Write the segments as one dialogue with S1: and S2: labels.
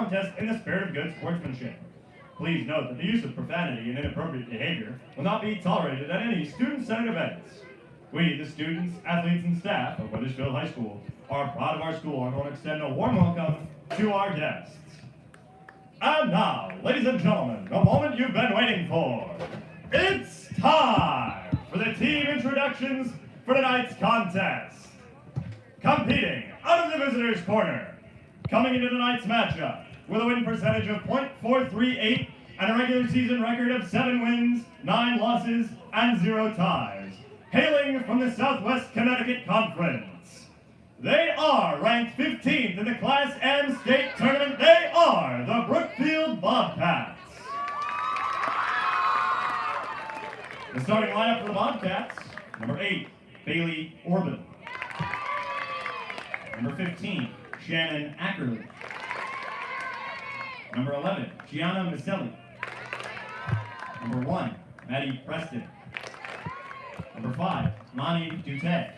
S1: contest in the spirit of good sportsmanship. Please note that the use of profanity and inappropriate behavior will not be tolerated at any student-centered events. We, the students, athletes, and staff of Wethersfield High School, are proud of our school and want to extend a warm welcome to our guests. And now, ladies and gentlemen, the moment you've been waiting for. It's time for the team introductions for tonight's contest. Competing out of the visitors' corner, coming into tonight's matchup with a win percentage of .438 and a regular season record of 7 wins, 9 losses, and 0 ties. Hailing from the Southwest Connecticut Conference. They are ranked 15th in the Class M state tournament. They are the Brookfield Bobcats. The starting lineup for the Bobcats: number 8, Bailey Orban. Number 15, Shannon Ackerley. Number 11, Gianna Maselli. Number 1, Maddie Preston. Number 5, Mani Dute.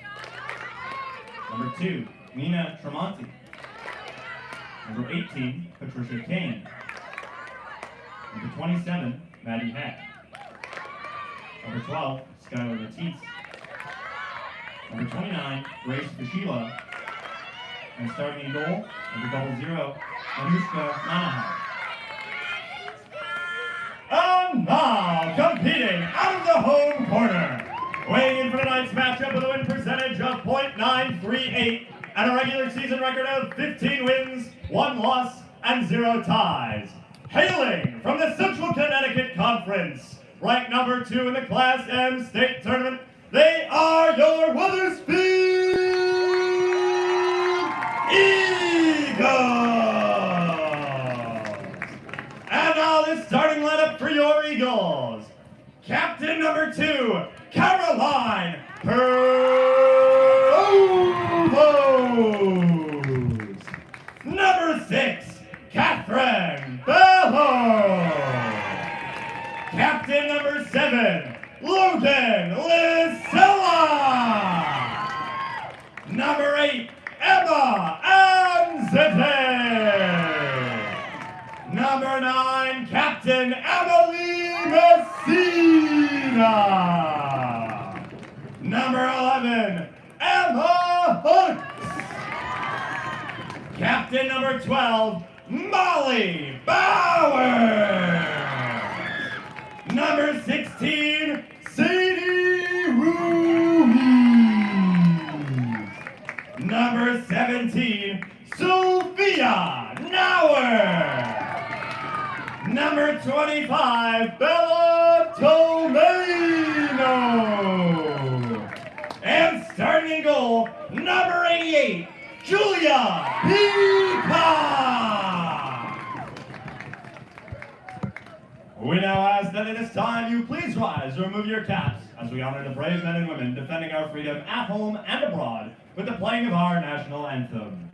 S1: Number 2, Nina Tremonti. Number 18, Patricia Kane. Number 27, Maddie Heck. Number 12, Skylar Matisse. Number 29, Grace Fashila. And starting in goal, number 00, Anushka Manaha. And now, competing out of the home corner, weighing in for tonight's matchup with a win percentage of .938 and a regular season record of 15 wins, 1 loss, and 0 ties. Hailing from the Central Connecticut Conference, ranked number 2 in the Class M state tournament, they are your Wethersfield Eagles! And now the starting lineup for your Eagles. Captain number 2, Caroline Perlovos. Number 6, Catherine Bello. Captain number 7, Logan Lisella. Number 8, Emma Anzete. Number 9, Captain Emily Messina. Number 11, Emma Hooks. Captain number 12, Molly Bauer. Number 16, Sadie Ruiz. Number 17, Sophia Nauer. Number 25, Bella Tomeno. And starting in goal, number 88, Julia Peacock. We now ask that at this time you please rise or remove your caps as we honor the brave men and women defending our freedom at home and abroad with the playing of our national anthem.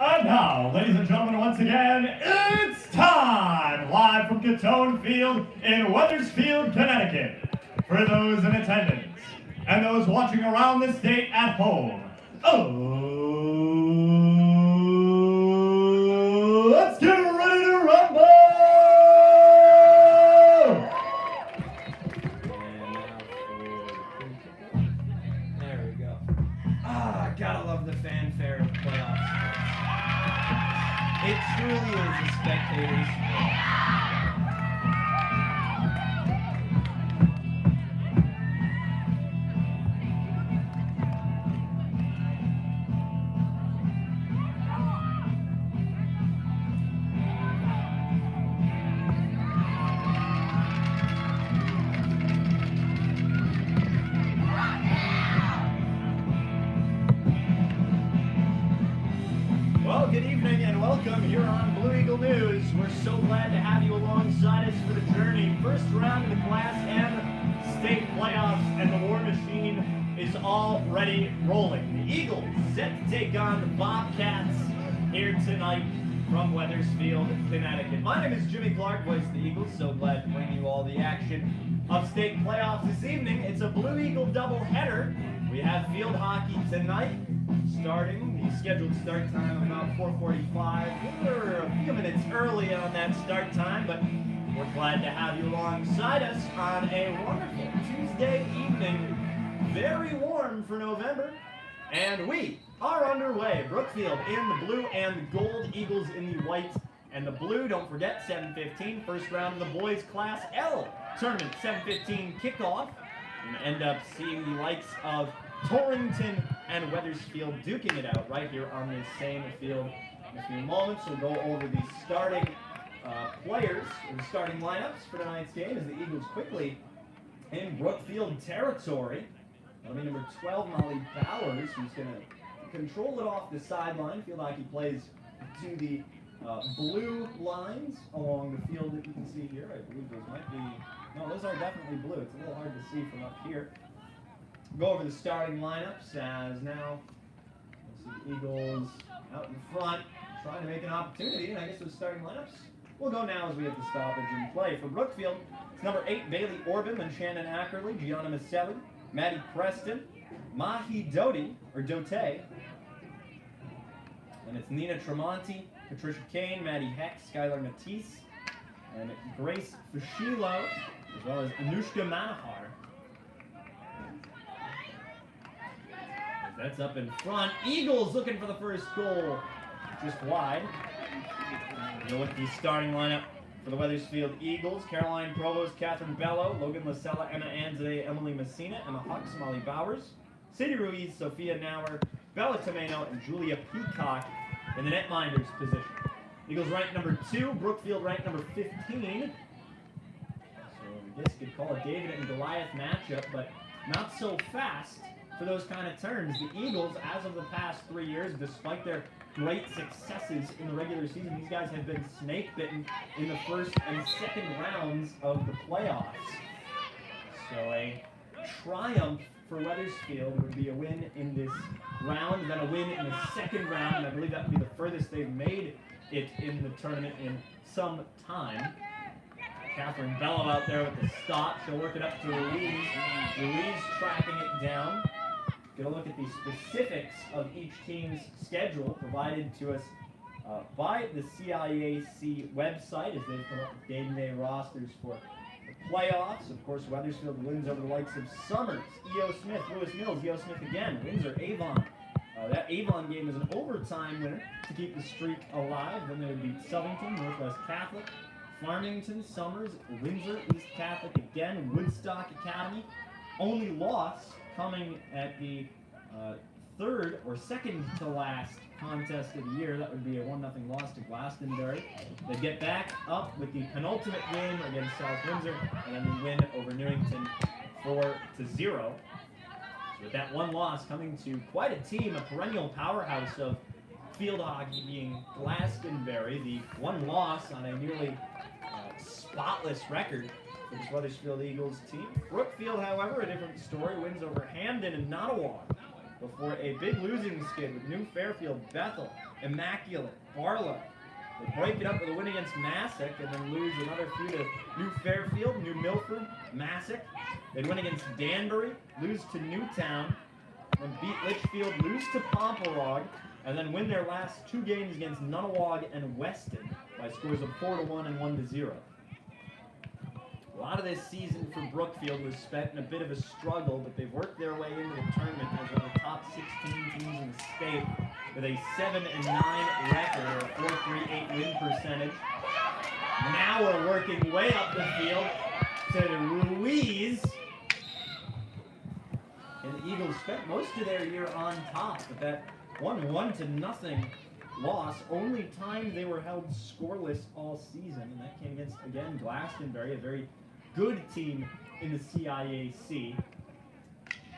S1: And now, ladies and gentlemen, once again, it's time! Live from Catone Field in Wethersfield, Connecticut. For those in attendance and those watching around the state at home. Oh, let's get ready to rumble!
S2: And now there we go. Gotta love the fanfare of playoffs. It truly is a spectator's sport. Well, good evening and welcome here on Blue Eagle News. We're so glad to have you alongside us for the journey. First round of the Class M state playoffs, and the War Machine is already rolling. The Eagles set to take on the Bobcats here tonight from Wethersfield, Connecticut. My name is Jimmy Clark, voice of the Eagles. So glad to bring you all the action of state playoffs this evening. It's a Blue Eagle doubleheader. We have field hockey tonight, starting the scheduled start time about 4:45. We're a few minutes early on that start time, but we're glad to have you alongside us on a wonderful Tuesday evening. Very warm for November, and we are underway. Brookfield in the blue and the gold, Eagles in the white and the blue. Don't forget, 7:15, first round of the boys Class L tournament, 7:15 kickoff. And end up seeing the likes of Torrington and Wethersfield duking it out right here on this same field in a few moments. We'll go over the starting players, or the starting lineups for tonight's game as the Eagles quickly in Brookfield territory. That'll be number 12, Molly Bowers, who's going to control it off the sideline. Field hockey plays to the blue lines along the field that you can see here. I believe those might be, no, those are definitely blue. It's a little hard to see from up here. Go over the starting lineups as now we'll see the Eagles out in front trying to make an opportunity, and I guess those starting lineups will go now as we have the stoppage in play. For Brookfield, it's number 8, Bailey Orbim and Shannon Ackerley, Gianna Maselli, Maddie Preston, Mahi Doty, or Dote, and it's Nina Tremonti, Patricia Kane, Maddie Heck, Skylar Matisse, and Grace Fushilo, as well as Anushka Manahar. That's up in front. Eagles looking for the first goal, just wide. Go with the starting lineup for the Wethersfield Eagles: Caroline Provost, Catherine Bello, Logan Lasella, Emma Anzade, Emily Messina, Emma Hux, Molly Bowers, Sadie Ruiz, Sophia Nauer, Bella Tomeno, and Julia Peacock in the netminder's position. Eagles ranked number 2, Brookfield ranked number 15. So I guess you could call it David and Goliath matchup, but not so fast for those kind of terms. The Eagles, as of the past 3 years, despite their great successes in the regular season, these guys have been snake-bitten in the first and second rounds of the playoffs. So a triumph for Wethersfield would be a win in this round, then a win in the second round, and I believe that would be the furthest they've made it in the tournament in some time. Catherine Bello out there with the stop. She'll work it up to Louise. Louise tracking it down. Get a look at the specifics of each team's schedule provided to us by the CIAC website as they've come up with day-to-day rosters for the playoffs. Of course, Wethersfield wins over the likes of Summers, E.O. Smith, Lewis Mills, E.O. Smith again, Windsor, Avon. That Avon game is an overtime winner to keep the streak alive. Then they would beat Southington, Northwest Catholic, Farmington, Summers, Windsor, East Catholic again, Woodstock Academy. Only loss coming at the third or second to last contest of the year. That would be a 1-0 loss to Glastonbury. They get back up with the penultimate game against South Windsor, and then they win over Newington 4-0. So with that one loss coming to quite a team, a perennial powerhouse of field hockey being Glastonbury, the one loss on a nearly spotless record for this Wethersfield Eagles team. Brookfield, however, a different story, wins over Hamden and Nottawa before a big losing skid with New Fairfield, Bethel, Immaculate, Barlow, They break it up with a win against Massac and then lose another few to New Fairfield, New Milford, Massac. They'd win against Danbury, lose to Newtown, then beat Litchfield, lose to Pomperog, and then win their last 2 games against Nunawadg and Weston by scores of 4-1 and 1-0. A lot of this season for Brookfield was spent in a bit of a struggle, but they've worked their way into the tournament as one of the top 16 teams in the state with a 7-9 record, or a .438 win percentage. Now we're working way up the field to Ruiz. And the Eagles spent most of their year on top, but that 1-0 loss, only time they were held scoreless all season, and that came against, again, Glastonbury, a very good team in the CIAC.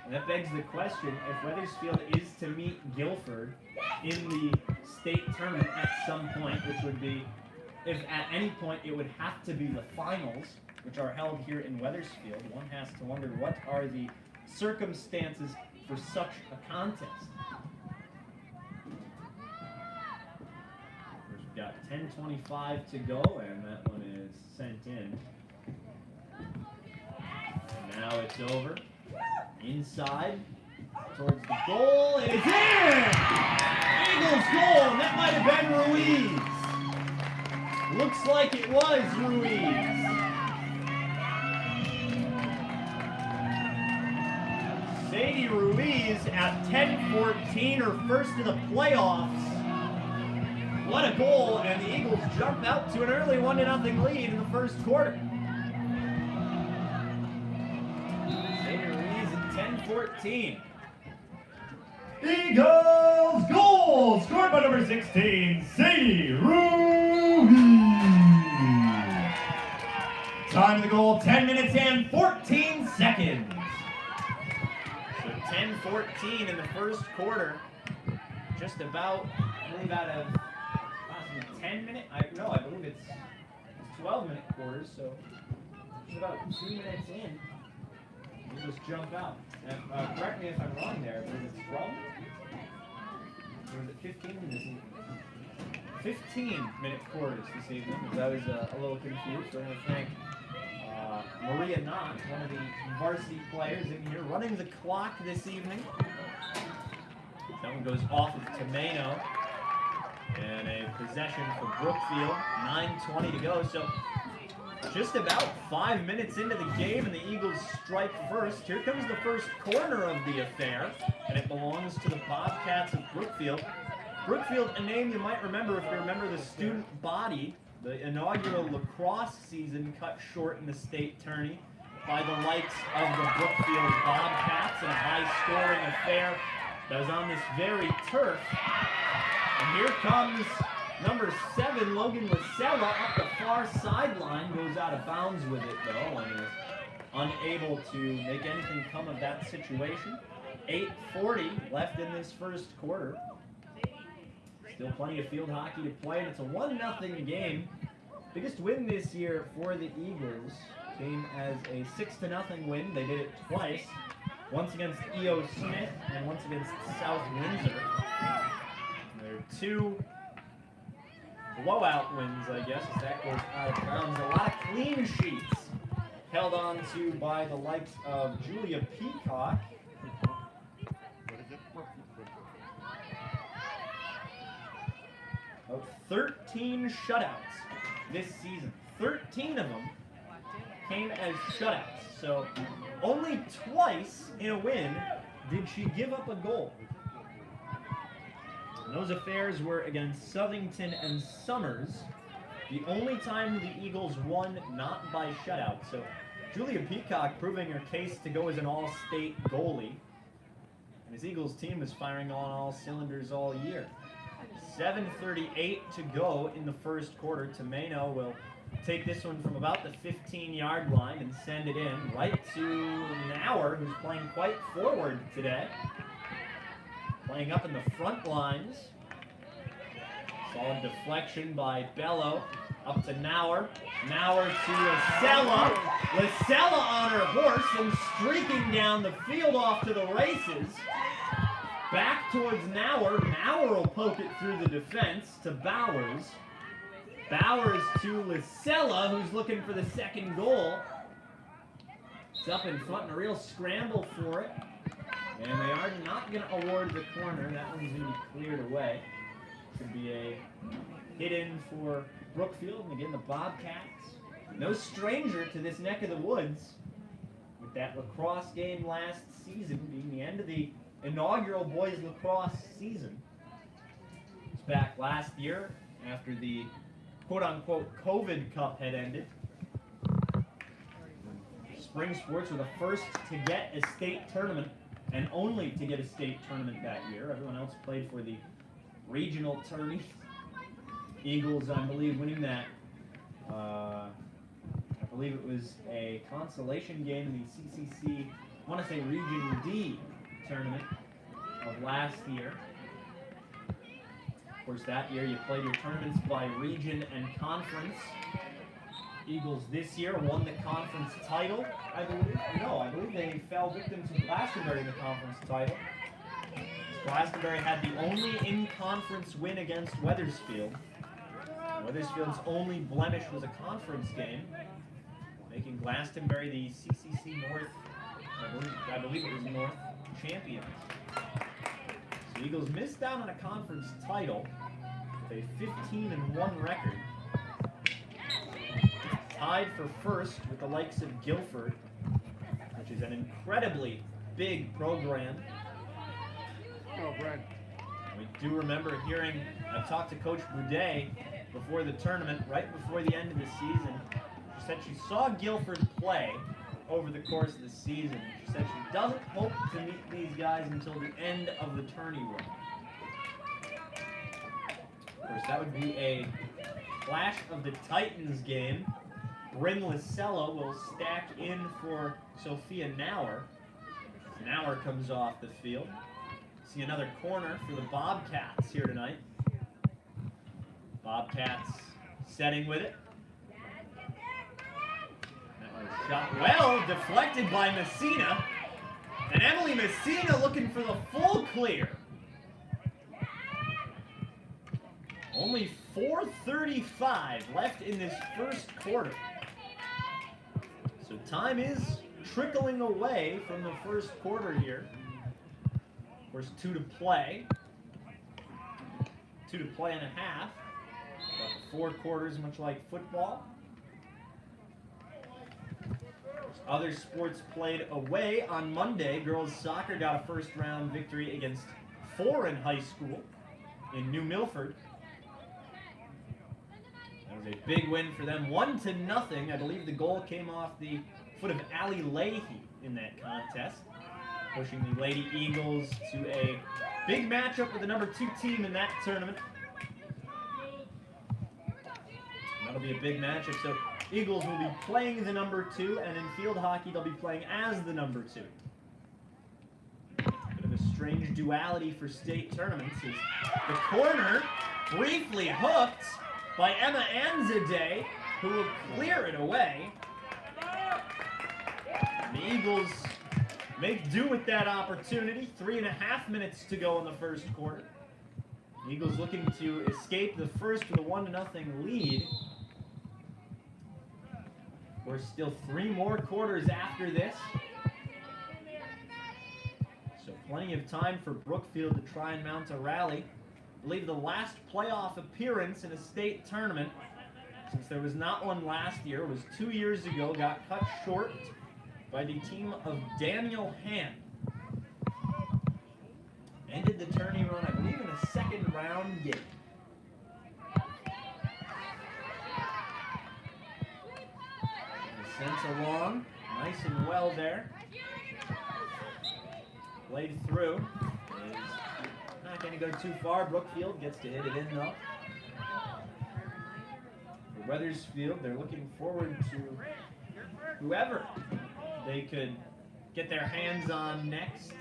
S2: And that begs the question, if Wethersfield is to meet Guilford in the state tournament at some point, which would be, if at any point, it would have to be the finals, which are held here in Wethersfield, one has to wonder what are the circumstances for such a contest. We've got 10:25 to go, and that one is sent in. And now it's over. Inside, towards the goal, and it's in! Eagles goal, and that might have been Ruiz. Looks like it was Ruiz. Sadie Ruiz at 10-14, her first in the playoffs. What a goal, and the Eagles jump out to an early 1-0 lead in the first quarter. Sadie Ruiz at 10-14.
S1: Eagles goal! Scored by number 16, Sadie Ruiz. Time of the goal, 10 minutes and 14 seconds.
S2: 10-14 in the first quarter. Just about, I believe out of 10-minute, I believe it's 12-minute quarters, so just about 2 minutes in, we'll just jump out. And, correct me if I'm wrong there, was it 12? Or was it 15 this evening? 15-minute quarters this evening, because I was a little confused, so I want to thank Maria Knott, one of the varsity players in here, running the clock this evening. That one goes off of Tomeno. And a possession for Brookfield. 9:20 to go. So just about 5 minutes into the game, and the Eagles strike first. Here comes the first corner of the affair, and it belongs to the Bobcats of Brookfield. Brookfield, a name you might remember if you remember the student body. The inaugural lacrosse season cut short in the state tourney by the likes of the Brookfield Bobcats in a high-scoring affair that was on this very turf. And here comes number 7, Logan Lasella, up the far sideline, goes out of bounds with it though, and is unable to make anything come of that situation. 8:40 left in this first quarter. Still plenty of field hockey to play, and it's a 1-0 game. Biggest win this year for the Eagles came as a 6-0 win. They did it twice. Once against E.O. Smith and once against South Windsor. There are 2 blowout wins, I guess, as that goes out of bounds. A lot of clean sheets held on to by the likes of Julia Peacock. Of 13 shutouts this season. 13 of them came as shutouts. So only twice in a win did she give up a goal. And those affairs were against Southington and Summers. The only time the Eagles won not by shutout. So Julia Peacock proving her case to go as an all-state goalie. And his Eagles team is firing on all cylinders all year. 7:38 to go in the first quarter. Tomeno will take this one from about the 15-yard line and send it in right to Nauer, who's playing quite forward today. Playing up in the front lines. Solid deflection by Bello. Up to Nauer. Nauer to Lasella. Lasella on her horse and streaking down the field off to the races. Back towards Nauer. Nauer will poke it through the defense to Bowers. Bowers to Lasella, who's looking for the second goal. It's up in front and a real scramble for it. And they are not going to award the corner. That one's going to be cleared away. Should be a hit in for Brookfield. And again, the Bobcats, no stranger to this neck of the woods, with that lacrosse game last season being the end of the inaugural boys lacrosse season. It's back last year after the quote-unquote COVID Cup had ended. Spring sports were the first to get a state tournament, and only to get a state tournament that year. Everyone else played for the regional tourney. Eagles, I believe, winning that. I believe it was a consolation game in the CCC, I want to say Region D tournament of last year. Of course, that year you played your tournaments by region and conference. Eagles this year won the conference title, I believe. No, I believe they fell victim to Glastonbury in the conference title. Glastonbury had the only in-conference win against Wethersfield. Wethersfield's only blemish was a conference game, making Glastonbury the CCC North, I believe it was North champions. So the Eagles missed out on a conference title with a 15-1 record. Tied for first with the likes of Guilford, which is an incredibly big program.
S3: Oh, Brad.
S2: We do remember hearing, I talked to Coach Boudet before the tournament, right before the end of the season. She said she saw Guilford play over the course of the season. She said she doesn't hope to meet these guys until the end of the tourney run. Of course, that would be a Clash of the Titans game. Bryn Lasella will stack in for Sophia Nauer. Nauer comes off the field. See another corner for the Bobcats here tonight. Bobcats setting with it. That was shot well, deflected by Messina. And Emily Messina looking for the full clear. Only 4:35 left in this first quarter. So time is trickling away from the first quarter here. Of course, 2 to play. 2 to play and a half. About 4 quarters, much like football. Other sports played away on Monday. Girls soccer got a first-round victory against Foreign High School in New Milford. That was a big win for them, 1-0. I believe the goal came off the foot of Allie Leahy in that contest, pushing the Lady Eagles to a big matchup with the number 2 team in that tournament. That'll be a big matchup. So Eagles will be playing the number 2, and in field hockey they'll be playing as the number 2. Bit of a strange duality for state tournaments. Is the corner briefly hooked by Emma Anzadeh, who will clear it away. And the Eagles make do with that opportunity. 3.5 minutes to go in the first quarter. The Eagles looking to escape the first with a 1-0 lead. We're still 3 more quarters after this. So plenty of time for Brookfield to try and mount a rally. I believe the last playoff appearance in a state tournament, since there was not one last year, was 2 years ago, got cut short by the team of Daniel Han. Ended the tourney run, I believe, in a second round game. Sent along, nice and well there. Played through. Is not going to go too far. Brookfield gets to hit it in though. For Wethersfield, they're looking forward to whoever they could get their hands on next.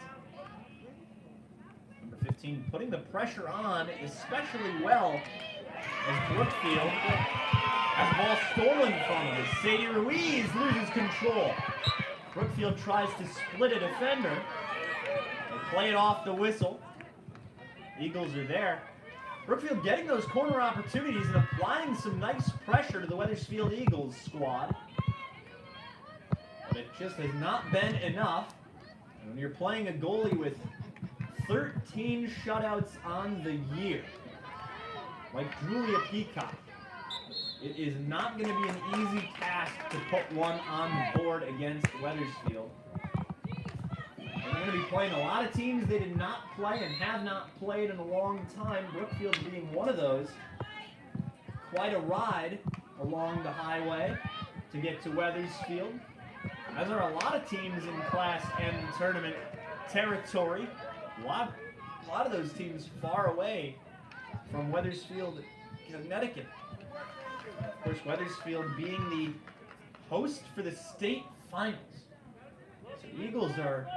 S2: Number 15 putting the pressure on especially well as Brookfield has the ball stolen from him as Sadie Ruiz loses control. Brookfield tries to split a defender. They play it off the whistle. Eagles are there. Brookfield getting those corner opportunities and applying some nice pressure to the Wethersfield Eagles squad. But it just has not been enough. And when you're playing a goalie with 13 shutouts on the year, like Julia Peacock, it is not going to be an easy task to put one on the board against Wethersfield. They're going to be playing a lot of teams they did not play and have not played in a long time, Brookfield being one of those. Quite a ride along the highway to get to Wethersfield, as are a lot of teams in Class M tournament territory. A lot of those teams far away from Wethersfield, Connecticut. Of course, Wethersfield being the host for the state finals. So Eagles are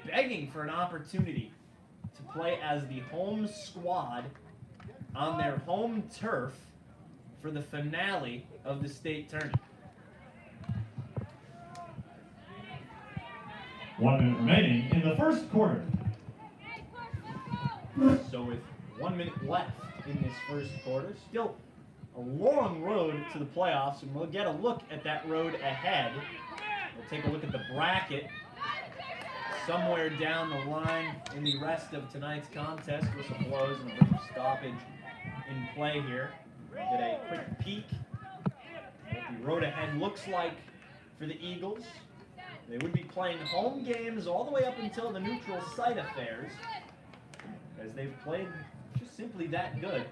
S2: begging for an opportunity to play as the home squad on their home turf for the finale of the state tournament.
S1: 1 minute remaining in the first quarter.
S2: So with 1 minute left in this first quarter, still a long road to the playoffs, and we'll get a look at that road ahead. We'll take a look at the bracket somewhere down the line in the rest of tonight's contest. Whistle blows and a brief stoppage in play here. We'll get a quick peek at what the road ahead looks like for the Eagles. They would be playing home games all the way up until the neutral site affairs, as they've played just simply that good.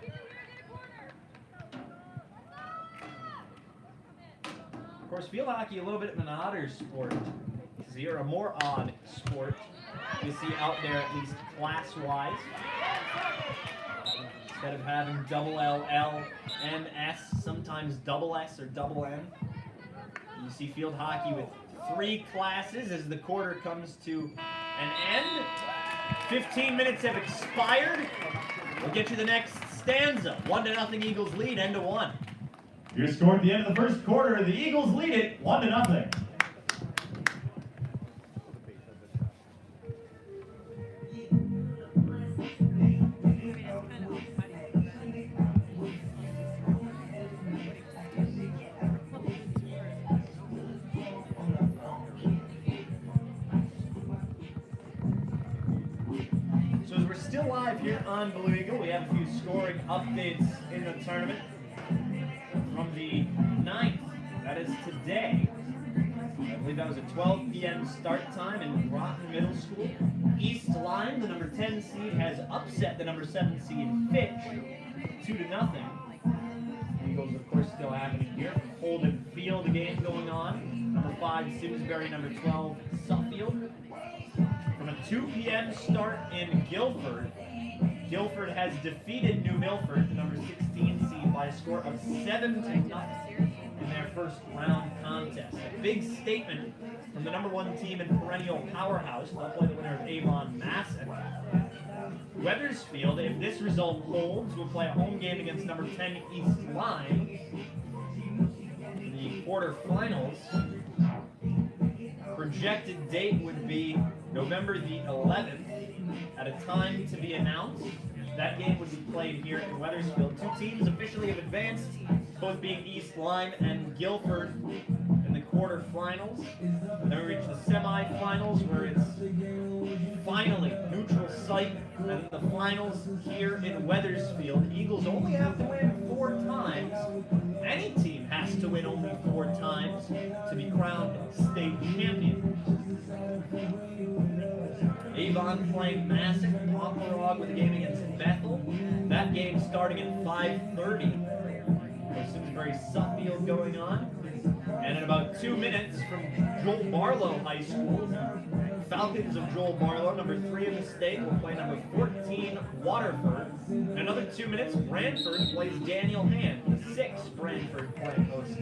S2: Of course, field hockey a little bit of an odder sport. This is here a more odd sport you see out there, at least class-wise. Instead of having double L, L, M, S, sometimes double S or double M, you see field hockey with 3 classes as the quarter comes to an end. 15 minutes have expired. We'll get you the next stanza. 1-0 Eagles lead, end to 1.
S1: Your score at the end of the first quarter, the Eagles lead it 1-0.
S2: So as we're still live here on Blue Eagle, we have a few scoring updates in the tournament. From the 9th, that is today. I believe that was a 12 p.m. start time in Groton Middle School. East Lyme, the number 10 seed, has upset the number 7 seed Fitch 2-0. Eagles, of course, still happening here. From Holden Field, a game going on. Number 5 Simsbury, number 12 Suffield. From a 2 p.m. start in Guilford, Guilford has defeated New Milford, the number 16 seed, by a score of 7-0 in their first round contest. A big statement from the number 1 team and perennial powerhouse. They'll play the winner of Avon Massick. Wethersfield, if this result holds, will play a home game against number 10 East Lyme in the quarterfinals. Projected date would be November the 11th at a time to be announced. That game would be played here in Wethersfield. 2 teams officially have advanced, both being East Lyme and Guilford in the quarterfinals. Then we reach the semifinals, where it's finally neutral site, and then the finals here in Wethersfield. Eagles only have to win 4 times. Any team has to win only 4 times to be crowned state champion. Avon playing Massick, Pomperaug with a game against Bethel. That game starting at 5:30. Simsbury Suffield going on. And in about 2 minutes from Joel Barlow High School, Falcons of Joel Barlow, number 3 in the state, will play number 14 Waterford. In another 2 minutes, Brantford plays Daniel Hand, 6 Brantford playing host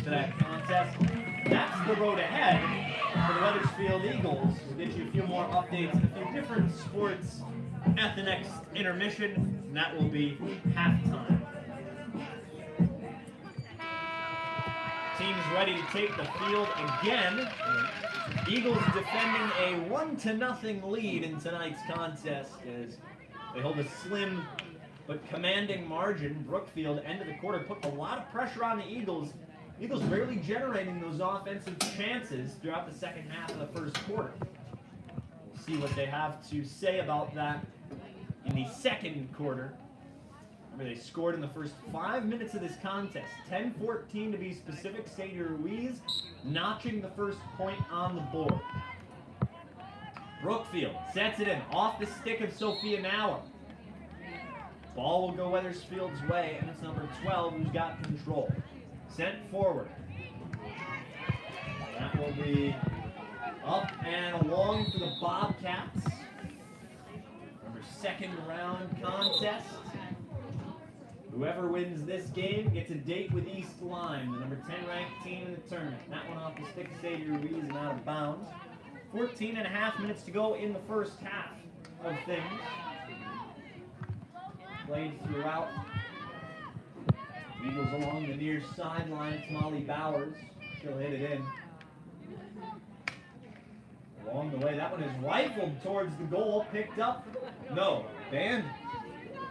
S2: to that contest. That's the road ahead for the Wethersfield Eagles. We'll get you a few more updates in a few different sports at the next intermission, and that will be halftime. Teams ready to take the field again. Eagles defending a 1-0 lead in tonight's contest as they hold a slim but commanding margin. Brookfield, end of the quarter, put a lot of pressure on the Eagles. Eagles rarely generating those offensive chances throughout the second half of the first quarter. We'll see what they have to say about that in the second quarter. Remember, they scored in the first 5 minutes of this contest. 10-14 to be specific. Sadie Ruiz notching the first point on the board. Brookfield sets it in off the stick of Sophia Nauer. Ball will go Wethersfield's way, and it's number 12 who's got control. Sent forward. That will be up and along for the Bobcats. Remember, second round contest. Whoever wins this game gets a date with East Lyme, the number 10 ranked team in the tournament. That one off the stick of Sadie Ruiz and out of bounds. 14 and a half minutes to go in the first half of things. Played throughout. Eagles along the near sideline. It's Molly Bowers. She'll hit it in. Along the way, that one is rifled towards the goal. Picked up. No. Banned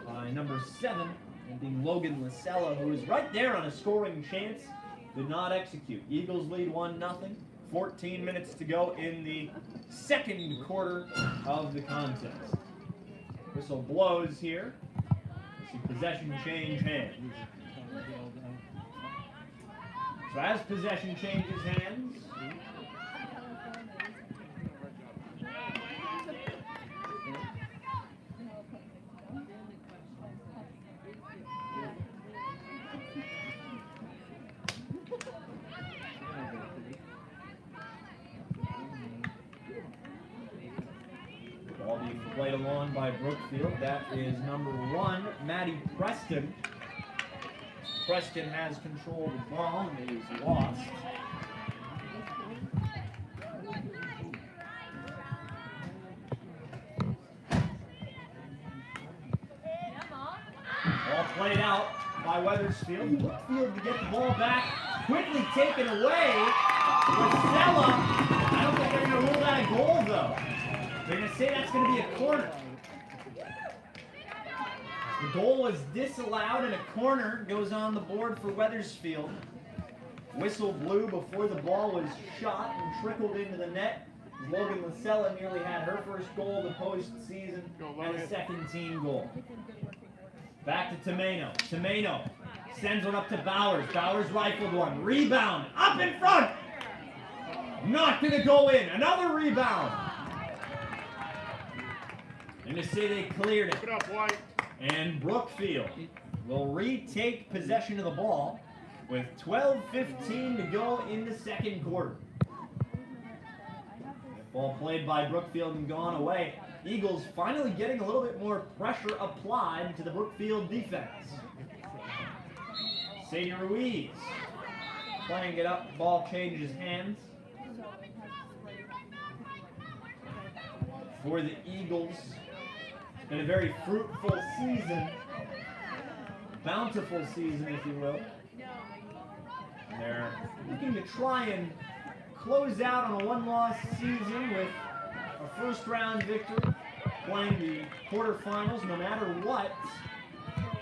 S2: by number 7. And being Logan Lasella, who is right there on a scoring chance. Did not execute. Eagles lead 1-0. 14 minutes to go in the second quarter of the contest. Whistle blows here. See possession change hands. So as possession changes hands, ball being played along by Brookfield. That is number 1, Maddie Preston. Preston has control of the ball and it is lost. Ball played out by Wethersfield. Brookfield to get the ball back, quickly taken away. Lasella, I don't think they're going to rule that a goal though. They're going to say that's going to be a corner. The goal was disallowed and a corner goes on the board for Wethersfield. Whistle blew before the ball was shot and trickled into the net. Logan Lasella nearly had her first goal of the postseason and a second team goal. Back to Tomeno. Tomeno sends one up to Bowers. Bowers rifled one. Rebound up in front. Not going to go in. Another rebound. And to say they cleared it.
S3: Keep it up, White.
S2: And Brookfield will retake possession of the ball with 12:15 to go in the second quarter. Ball played by Brookfield and gone away. Eagles finally getting a little bit more pressure applied to the Brookfield defense. Sadie Ruiz playing it up. Ball changes hands. For the Eagles, it's been a very fruitful season. Bountiful season, if you will. They're looking to try and close out on a one-loss season with a first-round victory, playing the quarterfinals no matter what.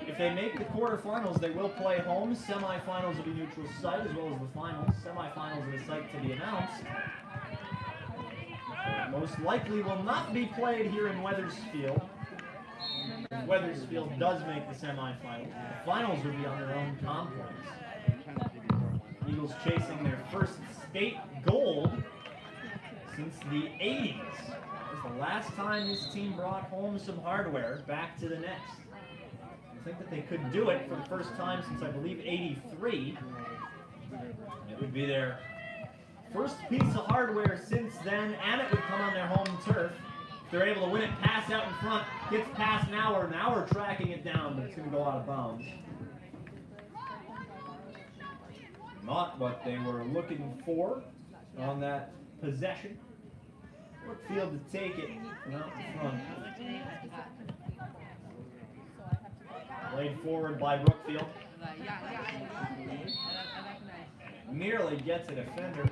S2: If they make the quarterfinals, they will play home. Semifinals will be neutral site, as well as the finals. Semifinals are the site to be announced. Most likely will not be played here in Wethersfield. If Wethersfield does make the semifinals, the finals will be on their own complex. Eagles chasing their first state gold since the 80s. It was the last time this team brought home some hardware back to the nest. I think that they could do it for the first time since, I believe, 83. It would be their first piece of hardware since then, and it would come on their home turf. If they're able to win it, pass out in front, gets past Nauer. Nauer tracking it down, but it's going to go out of bounds. Not what they were looking for on that possession. Brookfield to take it out in front. Played forward by Brookfield. Nearly gets a defender.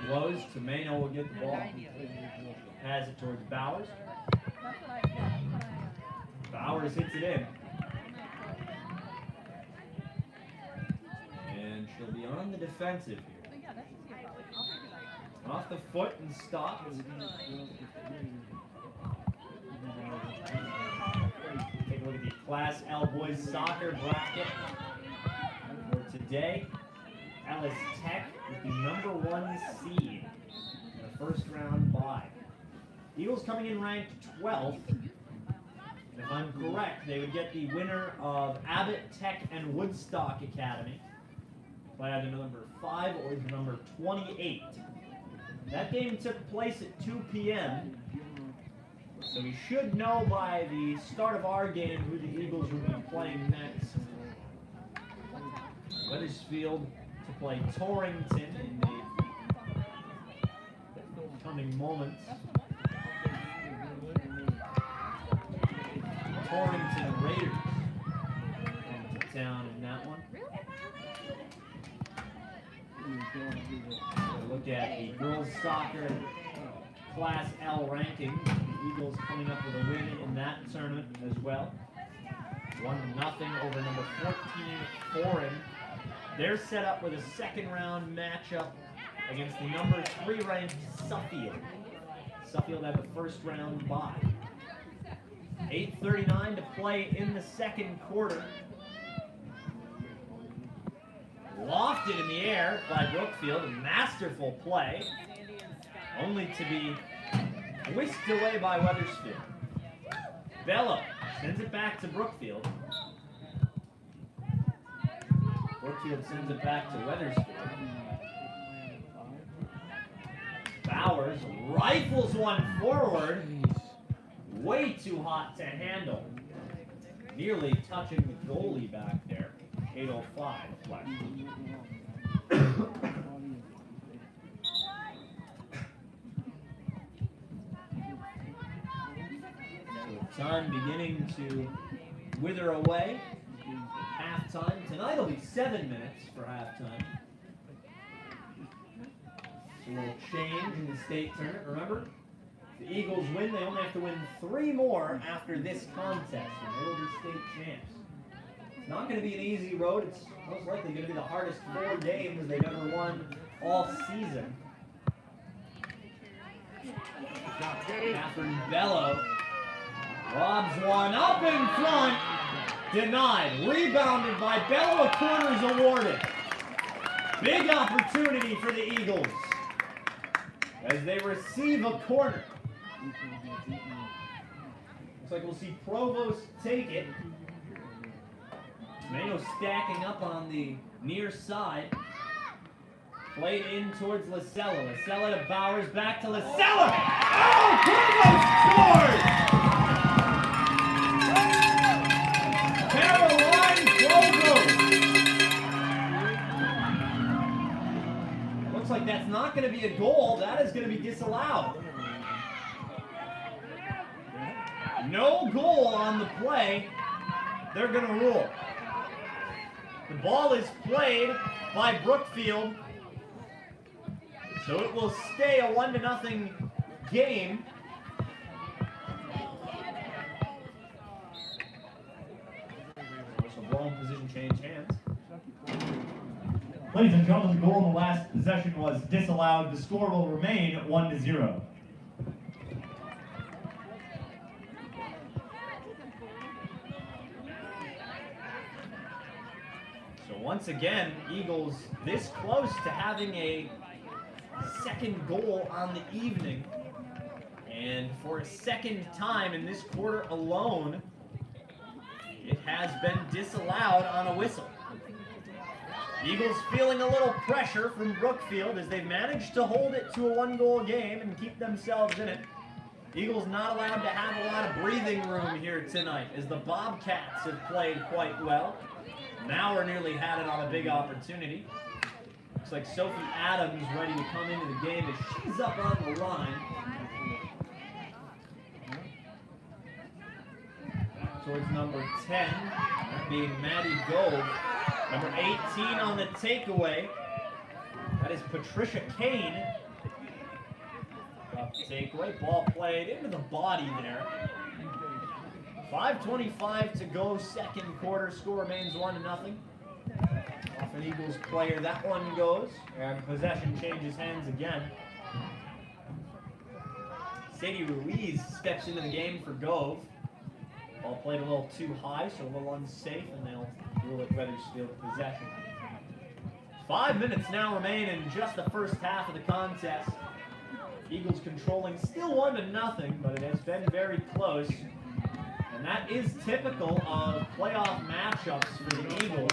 S2: Blows. Tomeno will get the ball. Has it towards Bowers. Bowers hits it in. And she'll be on the defensive here. Off the foot and stopped. Take a look at the Class L boys soccer bracket for today. Alice Tech is the #1 seed in the first round bye. Eagles coming in ranked 12th. If I'm correct, they would get the winner of Abbott Tech and Woodstock Academy. Play either number 5 or the number 28. That game took place at 2 p.m. So we should know by the start of our game who the Eagles will be playing next. Wethersfield to play Torrington in the coming moments. Torrington Raiders coming to town in that one. Look at the girls soccer Class L rankings. The Eagles coming up with a win in that tournament as well. 1-0 over number 14 Foreign. They're set up with a second round matchup against the number 3 ranked Suffield. Suffield had the first round bye. 8:39 to play in the second quarter. Lofted in the air by Brookfield, masterful play, only to be whisked away by Wethersfield. Bello sends it back to Brookfield. Brookfield sends it back to Wethersfield. Bowers rifles one forward, way too hot to handle. Nearly touching the goalie back there. 8:05 left. So time beginning to wither away. Halftime. Tonight will be 7 minutes for halftime. A little change in the state tournament. Remember, if the Eagles win, they only have to win 3 more after this contest, and they will be state champs. It's not going to be an easy road. It's most likely going to be the hardest 4 games they've ever won all season. Catherine Bello lobs one up in front. Denied. Rebounded by Bello. A corner is awarded. Big opportunity for the Eagles as they receive a corner. Looks like we'll see Provost take it. Tomeno stacking up on the near side. Played in towards Lasella. Lasella to Bowers, back to Lasella. Oh, Provost scores! Caroline Provost. Looks like that's not going to be a goal. That is going to be disallowed. No goal on the play. They're going to rule. The ball is played by Brookfield, so it will stay a 1-0 game. So ball and position change hands.
S1: Ladies and gentlemen, the goal in the last possession was disallowed. The score will remain 1-0.
S2: Once again, Eagles this close to having a second goal on the evening. And for a second time in this quarter alone, it has been disallowed on a whistle. Eagles feeling a little pressure from Brookfield as they've managed to hold it to a 1-goal game and keep themselves in it. Eagles not allowed to have a lot of breathing room here tonight as the Bobcats have played quite well. Maurer nearly had it on a big opportunity. Looks like Sophie Adams ready to come into the game as she's up on the line. Back towards number 10, that being Maddie Gove. Number 18 on the takeaway. That is Patricia Kane. takeaway. Ball played into the body there. 5:25 to go, second quarter. Score remains 1-0. Off an Eagles player, that one goes. And possession changes hands again. Sadie Ruiz steps into the game for Gove. Ball played a little too high, so a little unsafe, and they'll rule it Wethersfield possession. 5 minutes now remain in just the first half of the contest. Eagles controlling still 1-0, but it has been very close. And that is typical of playoff matchups for the Eagles.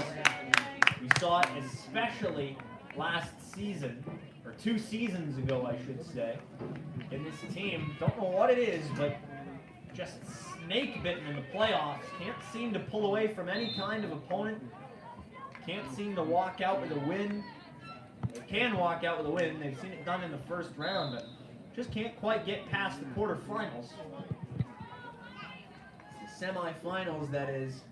S2: We saw it especially last season, or 2 seasons ago, I should say. In this team, don't know what it is, but just snake-bitten in the playoffs. Can't seem to pull away from any kind of opponent. Can't seem to walk out with a win. They can walk out with a win. They've seen it done in the first round, but just can't quite get past the quarterfinals. It's the semifinals, that is.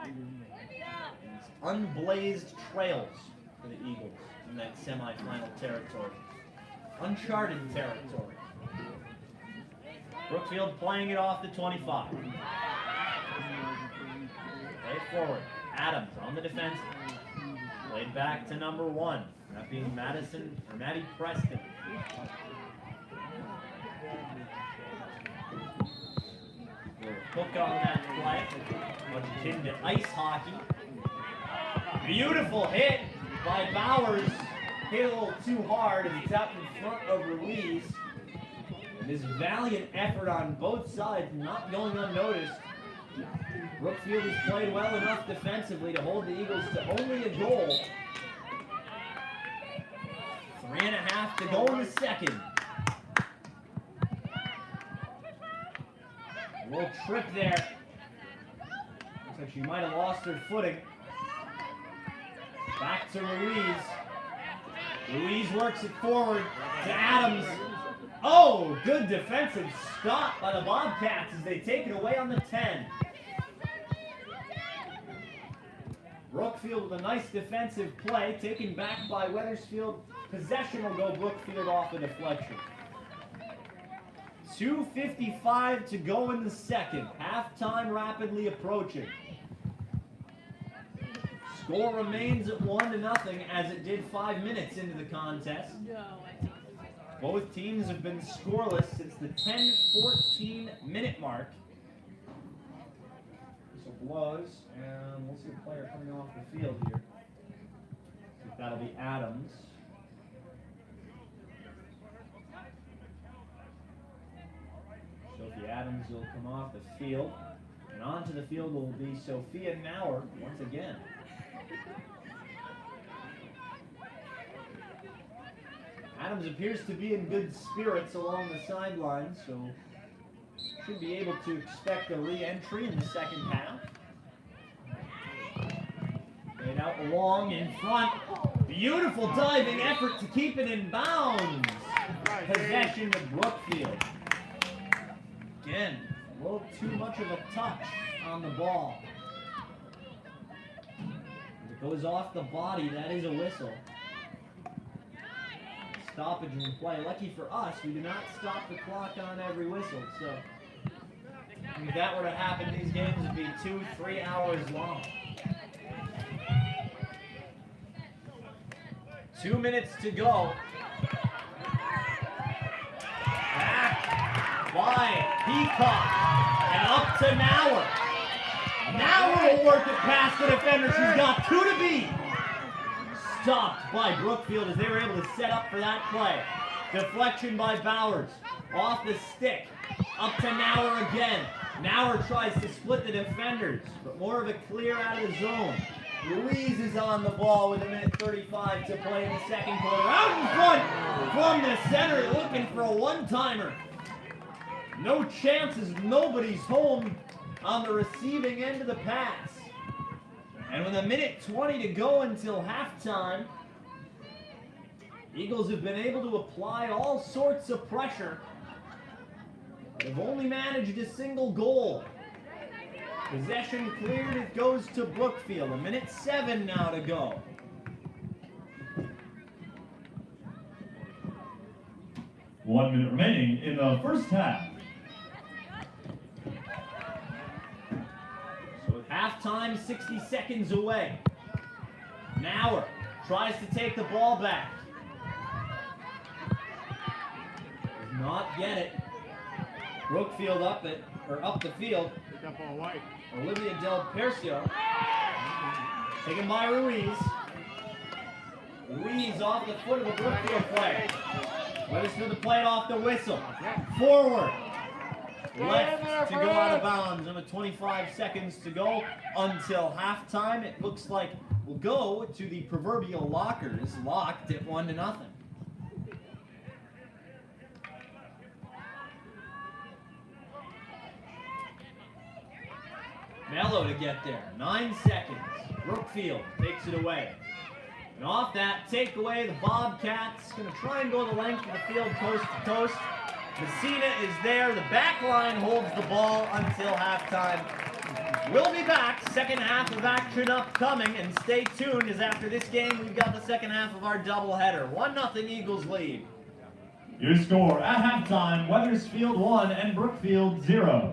S2: These unblazed trails for the Eagles in that semifinal territory. Uncharted territory. Brookfield playing it off the 25. Play it forward. Adams on the defense. Played back to number 1. That being Maddie Preston. Hook on that play. Much akin to ice hockey. Beautiful hit by Bowers. Hit a little too hard, and it's out in front of Ruiz. And his valiant effort on both sides not going unnoticed. Brookfield has played well enough defensively to hold the Eagles to only a goal. 3.5 to go in the second. A little trip there. Looks like she might have lost her footing. Back to Ruiz. Ruiz works it forward to Adams. Oh, good defensive stop by the Bobcats as they take it away on the 10. Brookfield with a nice defensive play, taken back by Wethersfield. Possession will go Brookfield off a deflection. 2:55 to go in the second. Halftime rapidly approaching. Score remains at 1-0 as it did 5 minutes into the contest. Both teams have been scoreless since the 10-14 minute mark. So blows, and we'll see a player coming off the field here. I think that'll be Adams. Sophie Adams will come off the field. And onto the field will be Sophia Nauer once again. Adams appears to be in good spirits along the sidelines, so should be able to expect a re-entry in the second half. Made out long in front. Beautiful diving effort to keep it in bounds. Possession to Brookfield. Again, a little too much of a touch on the ball. If it goes off the body, that is a whistle. Stoppage in play. Lucky for us, we do not stop the clock on every whistle. So, if that were to happen, these games would be 2-3 hours long. 2 minutes to go. Back by Peacock and up to Nauer. Nauer will work it past the defender. She's got 2 to beat. Stopped by Brookfield as they were able to set up for that play. Deflection by Bowers. Off the stick. Up to Nauer again. Nauer tries to split the defenders, but more of a clear out of the zone. Ruiz is on the ball with 1:35 to play in the second quarter. Out in front from the center, looking for a one-timer. No chances, nobody's home on the receiving end of the pass. And with 1:20 to go until halftime, Eagles have been able to apply all sorts of pressure. They've only managed a single goal. Possession cleared, it goes to Brookfield. 1:07 now to go.
S1: 1 minute remaining in the first half.
S2: So with halftime 60 seconds away, Maurer tries to take the ball back. Does not get it. Brookfield up the field.
S3: Pick up all white.
S2: Olivia Del Percio. Taken by Ruiz. Ruiz off the foot of the Brookfield player. Wethersfield to play it off the whistle. Forward. Left to go out of bounds. Under 25 seconds to go until halftime. It looks like we'll go to the proverbial lockers, locked at 1-0. Mello to get there. 9 seconds. Brookfield takes it away. And off that takeaway, the Bobcats going to try and go the length of the field coast to coast. Messina is there. The back line holds the ball until halftime. We'll be back. Second half of action upcoming. And stay tuned, as after this game, we've got the second half of our doubleheader. 1-0 Eagles lead.
S1: Your score at halftime, Wethersfield 1 and Brookfield 0.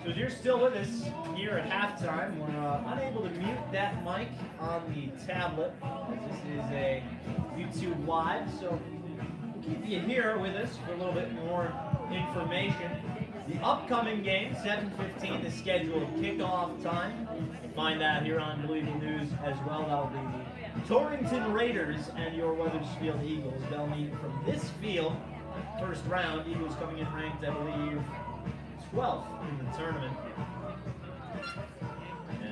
S2: So if you're still with us here at halftime, we're unable to mute that mic on the tablet, as this is a YouTube Live, so we'll keep you here with us for a little bit more information. The upcoming game, 7:15, the scheduled kickoff time. You'll find that here on Believe News as well. That'll be the Torrington Raiders and your Wethersfield Eagles. They'll meet from this field, first round. Eagles coming in ranked, I believe, 12th in the tournament,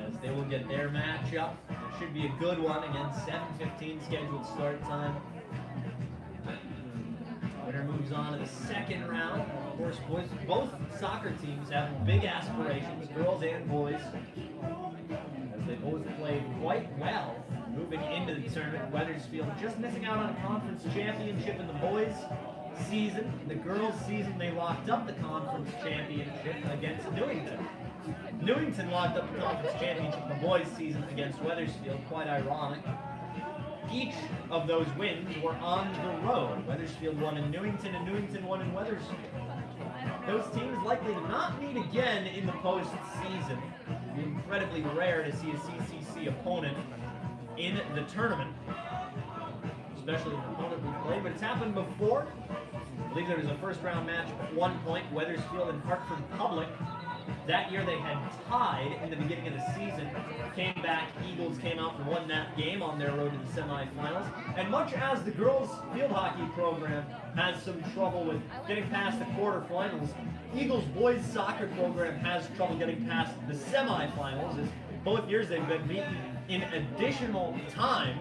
S2: as they will get their matchup. It should be a good one. Again, 7:15 scheduled start time. Winner moves on to the second round. Of course, both soccer teams have big aspirations, girls and boys, as they both played quite well moving into the tournament. Wethersfield just missing out on a conference championship in the boys' season. The girls' season, they locked up the conference championship against Newington. Newington locked up the conference championship in the boys' season against Wethersfield. Quite ironic. Each of those wins were on the road. Wethersfield won in Newington, and Newington won in Wethersfield. Those teams likely to not meet again in the postseason. It'd be incredibly rare to see a CCC opponent in the tournament, especially an opponent we played, but it's happened before. I believe there was a first round match at one point, Wethersfield and Hartford Public. That year they had tied in the beginning of the season. Came back, Eagles came out and won that game on their road to the semifinals. And much as the girls field hockey program has some trouble with getting past the quarterfinals, Eagles boys soccer program has trouble getting past the semifinals, as both years they've been beaten in additional time.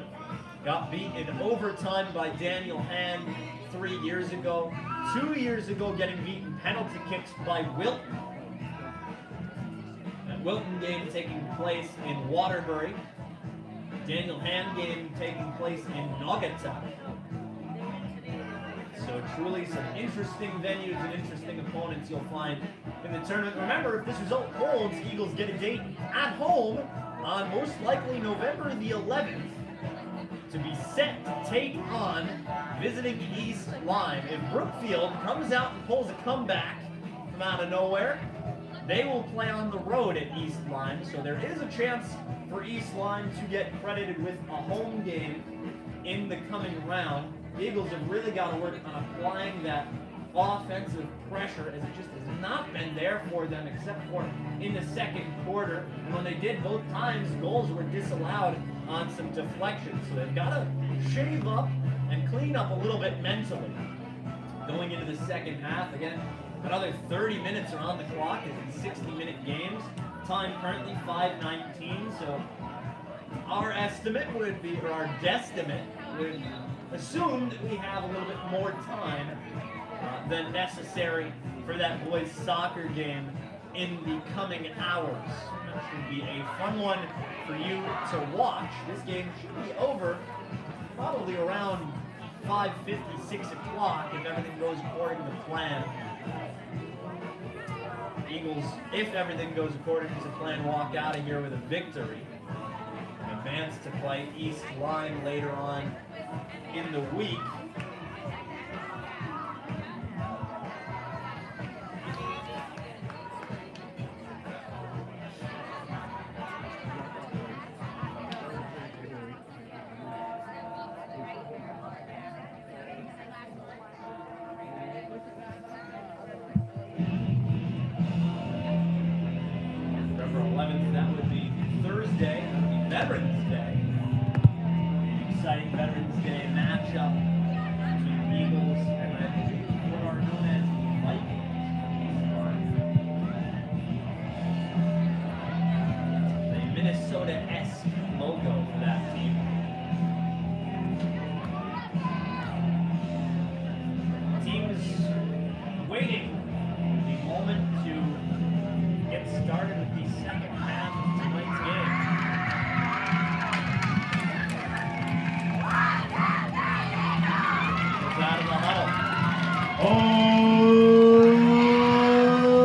S2: Got beat in overtime by Daniel Hand 3 years ago. 2 years ago, getting beaten penalty kicks by Wilton. That Wilton game taking place in Waterbury. Daniel Hand game taking place in Naugatuck. So truly some interesting venues and interesting opponents you'll find in the tournament. Remember, if this result holds, Eagles get a date at home on most likely November the 11th. To be set to take on visiting East Lyme. If Brookfield comes out and pulls a comeback from out of nowhere, they will play on the road at East Lyme. So there is a chance for East Lyme to get credited with a home game in the coming round. The Eagles have really got to work on applying that offensive pressure, as it just has not been there for them except for in the second quarter. And when they did both times, goals were disallowed on some deflections. So they've got to shave up and clean up a little bit mentally. Going into the second half, again, another 30 minutes are on the clock. It's 60-minute games. Time currently 5:19, so our estimate would be, or our guesstimate would assume that we have a little bit more time than necessary for that boys' soccer game in the coming hours. That should be a fun one for you to watch. This game should be over probably around 5:50, 6 o'clock if everything goes according to plan. Eagles, if everything goes according to plan, walk out of here with a victory. Advance to play East Line later on in the week. November 11th, that would be Thursday. That would be Veterans Day. Exciting Veterans Day matchup between Eagles and what are known as Vikings. The Minnesota-esque logo for that team. Teams waiting the moment to get started with the second half of tonight's game. Out of the huddle.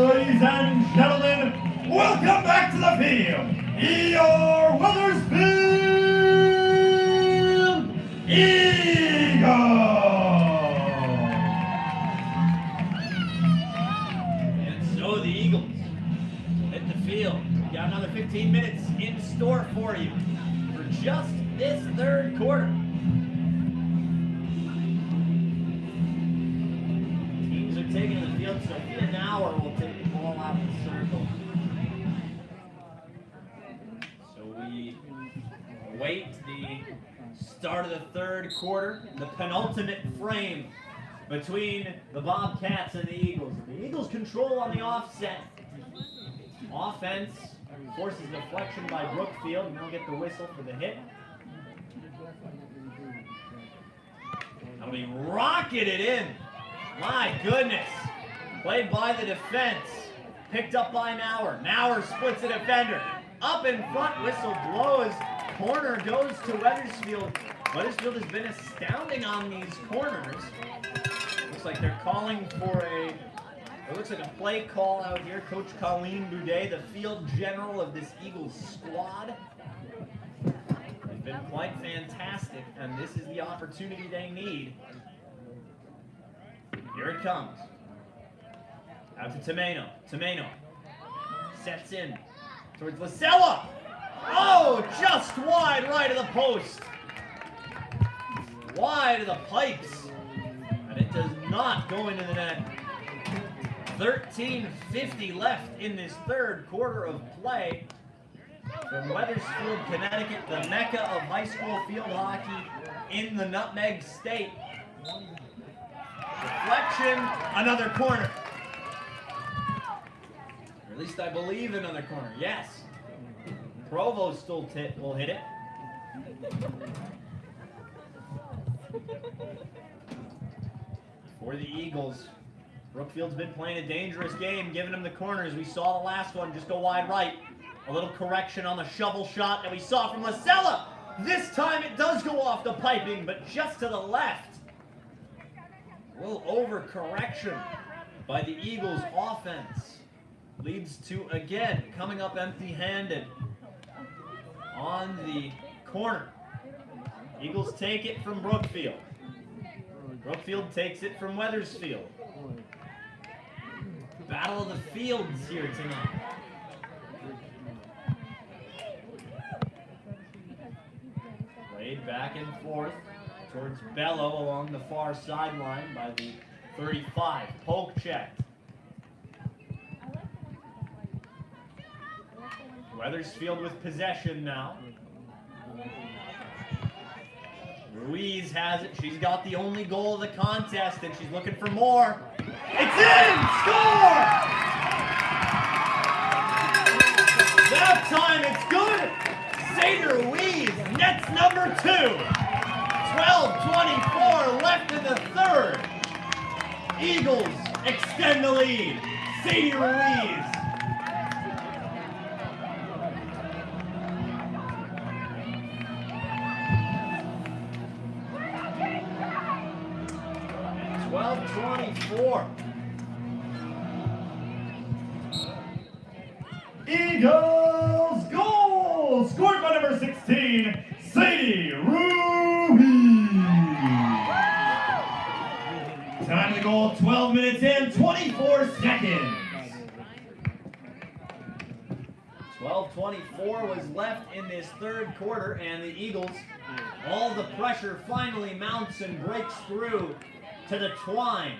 S1: Ladies and gentlemen, welcome back to the field. Your Wethersfield Eagles.
S2: And so the Eagles hit the field. We got another 15 minutes in store for you for just this third quarter. Teams are taking the field, so in an hour we'll take the ball out of the circle. So we await the start of the third quarter, the penultimate frame between the Bobcats and the Eagles. The Eagles control on the offset. Offense forces deflection by Brookfield, and they'll get the whistle for the hit. That'll be rocketed in. My goodness. Played by the defense. Picked up by Nauer. Nauer splits the defender. Up in front, whistle blows. Corner goes to Wethersfield. Wethersfield has been astounding on these corners. Looks like they're calling for it looks like a play call out here. Coach Colleen Boudet, the field general of this Eagles squad. They've been quite fantastic, and this is the opportunity they need. Here it comes. Out to Tomeno. Tomeno sets in towards Lasella. Oh, just wide right of the post. Wide of the pipes. And it does not go into the net. 13:50 left in this third quarter of play. From Wethersfield, Connecticut, the mecca of high school field hockey in the Nutmeg State. Deflection, another corner. Or at least I believe another corner. Yes. Provo still will hit it. For the Eagles, Brookfield's been playing a dangerous game, giving them the corners. We saw the last one just go wide right. A little correction on the shovel shot that we saw from Lasella. This time it does go off the piping, but just to the left. A little overcorrection by the Eagles offense. Leads to, again, coming up empty-handed on the corner. Eagles take it from Brookfield. Brookfield takes it from Wethersfield. Battle of the fields here tonight. Played back and forth towards Bello along the far sideline by the 35, poke checked. Wethersfield with possession now. Ruiz has it. She's got the only goal of the contest, and she's looking for more. It's in! Score! That time it's good. Sadie Ruiz nets number 2. 12:24 left in the third. Eagles extend the lead. Sadie Ruiz.
S1: Eagles goal! Scored by number 16, Sadie Ruiz. Time of the goal, 12 minutes and 24 seconds.
S2: 12:24 was left in this third quarter, and the Eagles, all the pressure finally mounts and breaks through to the twine.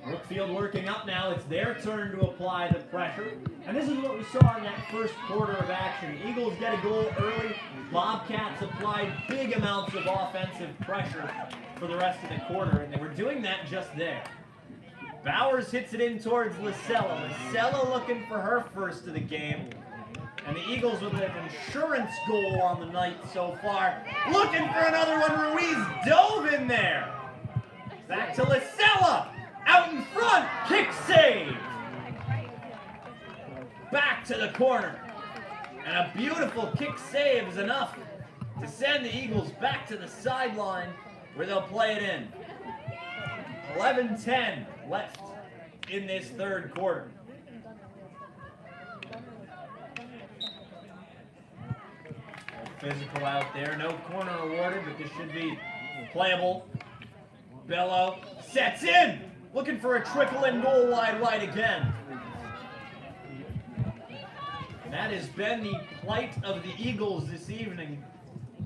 S2: Brookfield working up now. It's their turn to apply the pressure. And this is what we saw in that first quarter of action. Eagles get a goal early. Bobcats applied big amounts of offensive pressure for the rest of the quarter, and they were doing that just there. Bowers hits it in towards Lacella. Lacella looking for her first of the game. And the Eagles with an insurance goal on the night so far. Looking for another one. Ruiz dove in there. Back to Lacella. Out in front. Kick save. Back to the corner. And a beautiful kick save is enough to send the Eagles back to the sideline where they'll play it in. 11:10 left in this third quarter. Physical out there, no corner awarded, but this should be playable. Bello sets in, looking for a trickle in goal wide right again. That has been the plight of the Eagles this evening.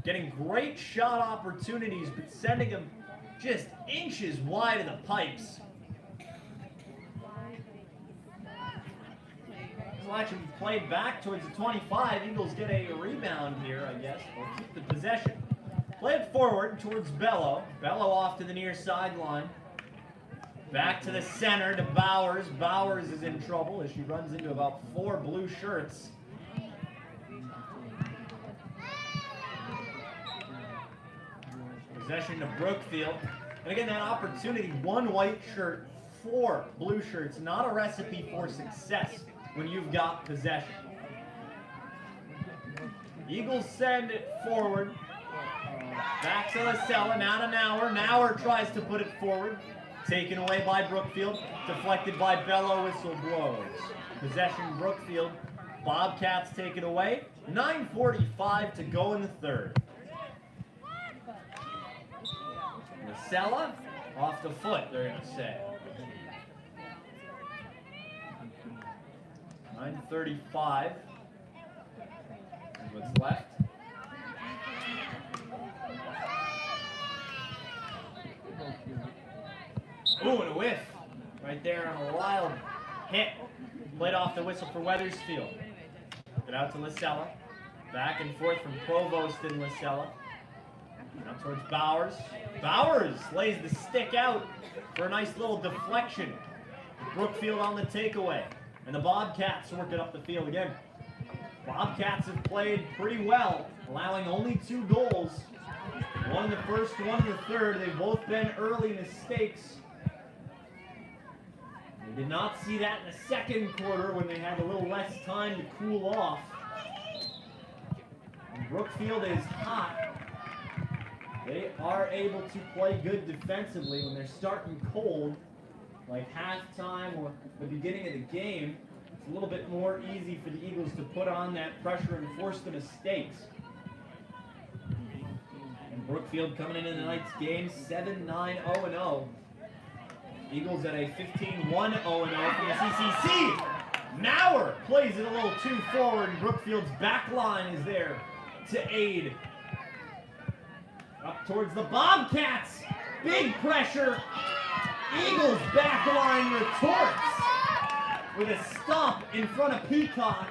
S2: Getting great shot opportunities, but sending them just inches wide of the pipes. This will actually be played back towards the 25. Eagles get a rebound here, I guess. They'll keep the possession. Play it forward towards Bello. Bello off to the near sideline. Back to the center to Bowers. Bowers is in trouble as she runs into about 4 blue shirts. Possession to Brookfield. And again, that opportunity, 1 white shirt, 4 blue shirts, not a recipe for success when you've got possession. Eagles send it forward. Back to Lacella, now to Nauer. Nauer tries to put it forward. Taken away by Brookfield. Deflected by Bello, whistle blows. Possession Brookfield. Bobcats take it away. 9:45 to go in the third. Lacella off the foot, they're going to say. 9:35 is what's left. Ooh, and a whiff right there on a wild hit. Played off the whistle for Wethersfield. Get out to Lacella. Back and forth from Provost and Lacella. Now towards Bowers. Bowers lays the stick out for a nice little deflection. Brookfield on the takeaway. And the Bobcats work it up the field again. Bobcats have played pretty well, allowing only 2 goals. One in the first, one in the third. They've both been early mistakes. They did not see that in the second quarter when they had a little less time to cool off. And Brookfield is hot. They are able to play good defensively when they're starting cold, like halftime or the beginning of the game. It's a little bit more easy for the Eagles to put on that pressure and force the mistakes. And Brookfield coming into tonight's game 7-9-0-0. Eagles at a 15-1-0-0 from the CCC. Nauer plays it a little too forward, and Brookfield's back line is there to aid. Up towards the Bobcats. Big pressure. Eagles back line retorts with a stop in front of Peacock.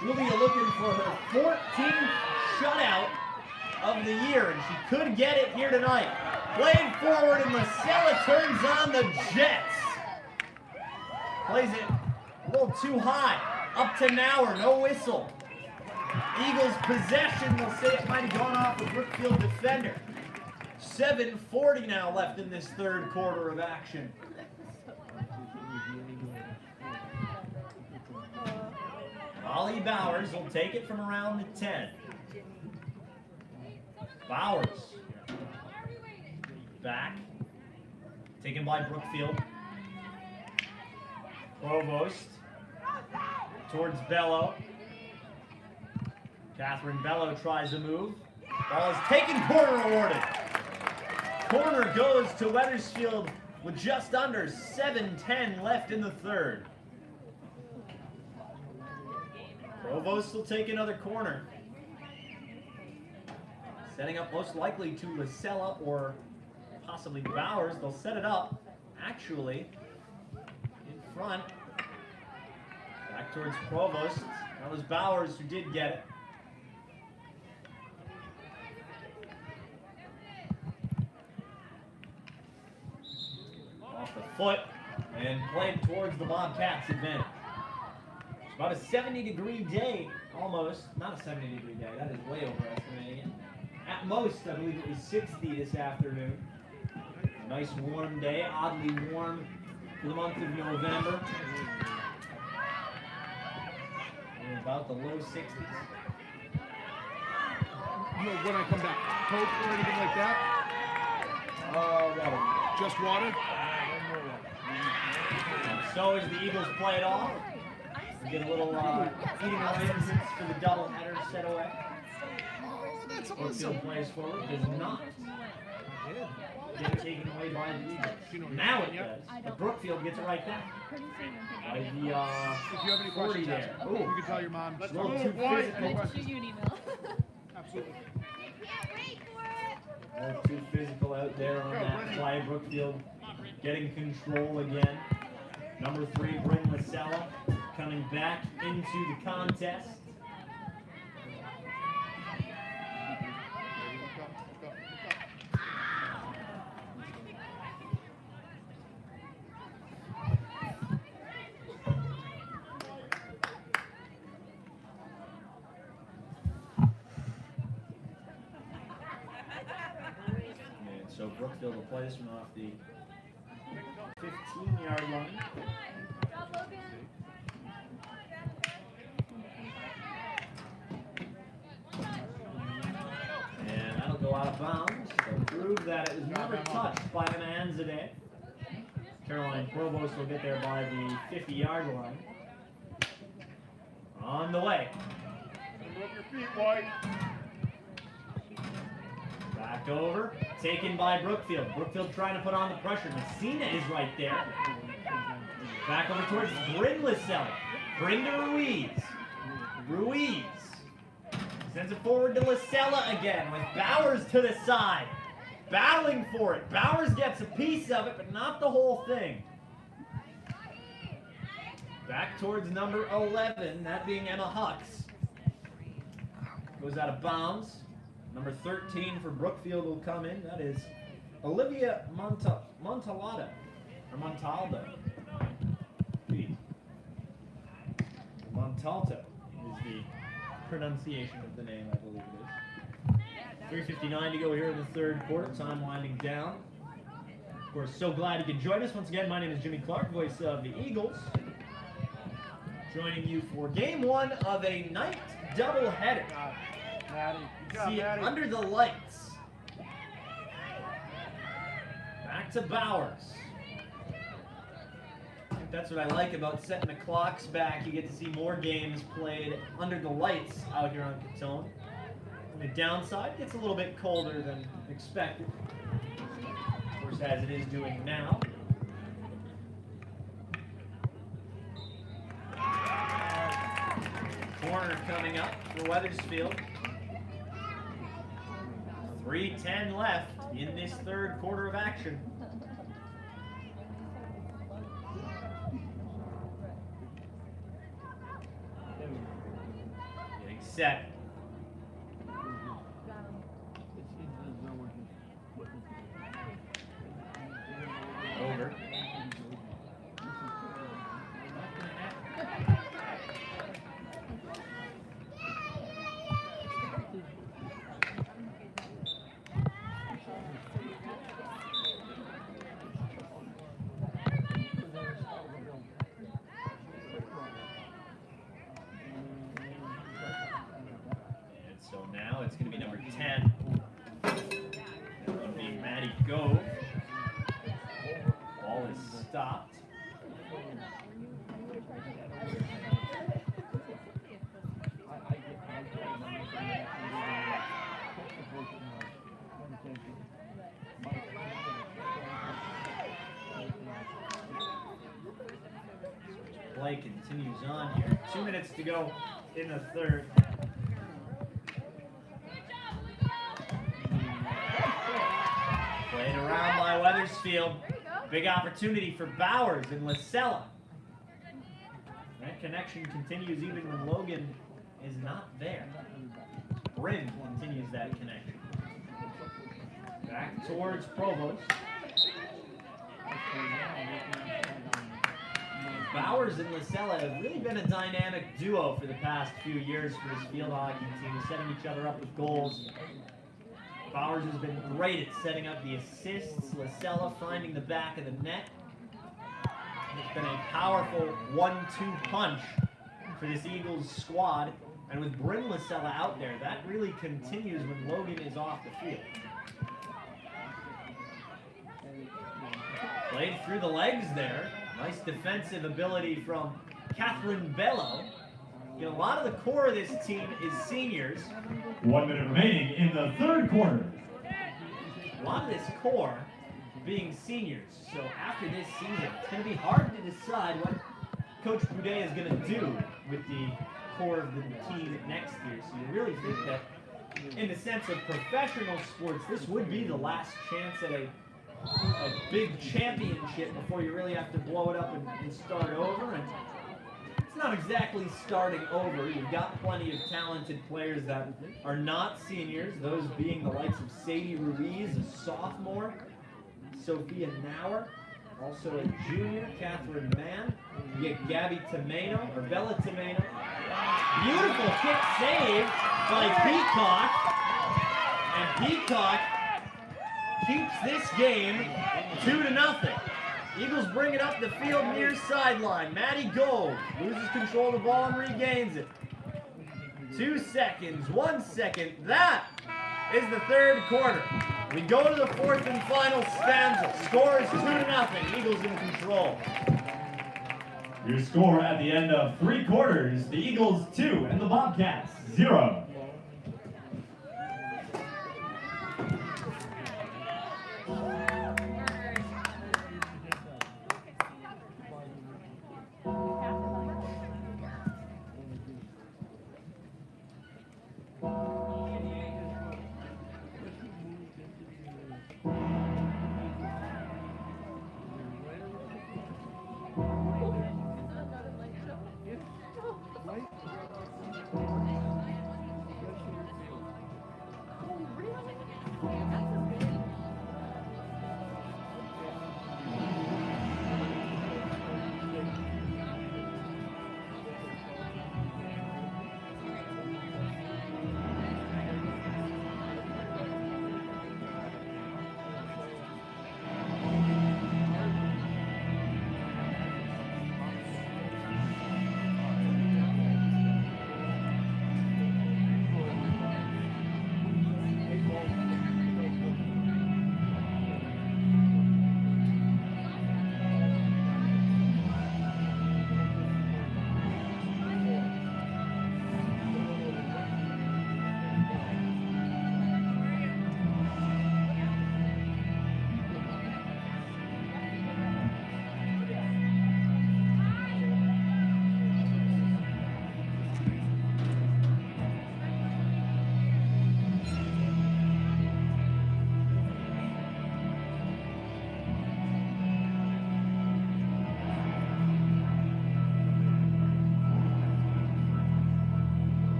S2: Julia looking for her 14th shutout of the year, and she could get it here tonight. Played forward, and Lasella turns on the Jets. Plays it a little too high. Up to Nauer, no whistle. Eagles possession, they'll say it might have gone off the Brookfield defender. 7:40 now left in this third quarter of action. Ollie Bowers will take it from around the 10. Bowers. Back. Taken by Brookfield. Provost. Towards Bello. Catherine Bello tries a move. Ball is taken, corner awarded. Corner goes to Wethersfield with just under 7:10 left in the third. Provost will take another corner. Setting up most likely to Lasella or possibly Bowers. They'll set it up, actually, in front. Back towards Provost. That was Bowers who did get it. Off the foot and played towards the Bobcats' advantage. It's about a 70-degree day, almost. Not a 70-degree day, that is way overestimating it. At most, I believe it was 60 this afternoon. A nice warm day, oddly warm for the month of November. We're about the low 60s.
S3: You know, when I come back, Coke or anything like that?
S2: Water.
S3: Just water?
S2: So as the Eagles play it off, we get a little eating arrangements for the doubleheader set away.
S3: That's
S2: Brookfield plays forward, does not get it taken away by the Eagles. Now it does, but Brookfield gets it right back. By the
S3: If you have any
S2: 40
S3: questions,
S2: there.
S3: ask.
S2: Ooh,
S3: You can tell your mom.
S2: a little too physical.
S4: Shoot you an email.
S3: Absolutely.
S2: A little too physical out there on that play. Brookfield getting control again. Number 3, Bryn Lasella, coming back into the contest. And so Brookfield will play this one off the 15-yard line. And that'll go out of bounds to prove that it was never touched by Emma Anzadeh. Caroline Provost will get there by the 50-yard line. On the way.
S3: Move your feet, White.
S2: Back over. Taken by Brookfield. Brookfield trying to put on the pressure. Messina is right there. Back over towards Bryn Lasella. Bryn to Ruiz. Ruiz sends it forward to Lasella again with Bowers to the side. Battling for it. Bowers gets a piece of it, but not the whole thing. Back towards number 11, that being Emma Hux. Goes out of bounds. Number 13 for Brookfield will come in. That is Olivia Montalado. Or Montaldo. Montalto is the pronunciation of the name, I believe it is. 3:59 to go here in the third quarter. Time winding down. Of course, so glad you could join us. Once again, my name is Jimmy Clark, voice of the Eagles. Joining you for game 1 of a night doubleheader.
S3: Maddie. Good job,
S2: See it
S3: Maddie.
S2: under the lights. Back to Bowers. I think that's what I like about setting the clocks back. You get to see more games played under the lights out here on Catone. On the downside, it gets a little bit colder than expected. Of course, as it is doing now. Corner coming up for Wethersfield. 3:10 left in this third quarter of action. Getting set. Over. And so now it's going to be number 10. That one being Maddie Gove. Ball is stopped. Play continues on here. 2 minutes to go in the third. Played around by Wethersfield. Big opportunity for Bowers and Lasella. That connection continues even when Logan is not there. Bryn continues that connection. Back towards Provost. Bowers and Lasella have really been a dynamic duo for the past few years for this field hockey team, setting each other up with goals. Bowers has been great at setting up the assists, Lasella finding the back of the net. It's been a powerful 1-2 punch for this Eagles squad. And with Bryn Lasella out there, that really continues when Logan is off the field. Played through the legs there. Nice defensive ability from Catherine Bello. You know, a lot of the core of this team is seniors.
S1: 1 minute remaining in the third quarter.
S2: A lot of this core being seniors. So after this season, it's going to be hard to decide what Coach Boudet is going to do with the core of the team next year. So you really think that in the sense of professional sports, this would be the last chance at a big championship before you really have to blow it up and start over. And it's not exactly starting over. You've got plenty of talented players that are not seniors, those being the likes of Sadie Ruiz, a sophomore, Sophia Nauer, also a junior, Catherine Mann. You get Gabby Tomeno, or Bella Tomeno. Beautiful kick save by Peacock. And Peacock keeps this game 2-0. Eagles bring it up the field near sideline. Maddie Gold loses control of the ball and regains it. 2 seconds, 1 second. That is the third quarter. We go to the fourth and final stanza. Score is 2-0. Eagles in control.
S1: Your score at the end of 3 quarters, the Eagles 2 and the Bobcats 0.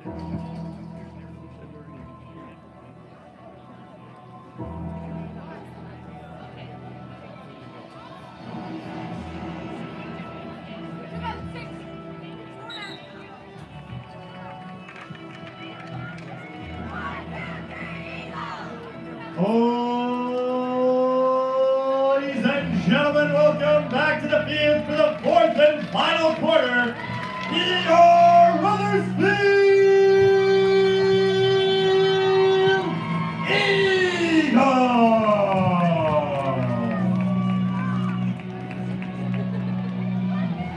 S1: Ladies and gentlemen, welcome back to the field for the fourth and final quarter. Your Wethersfield Eagles!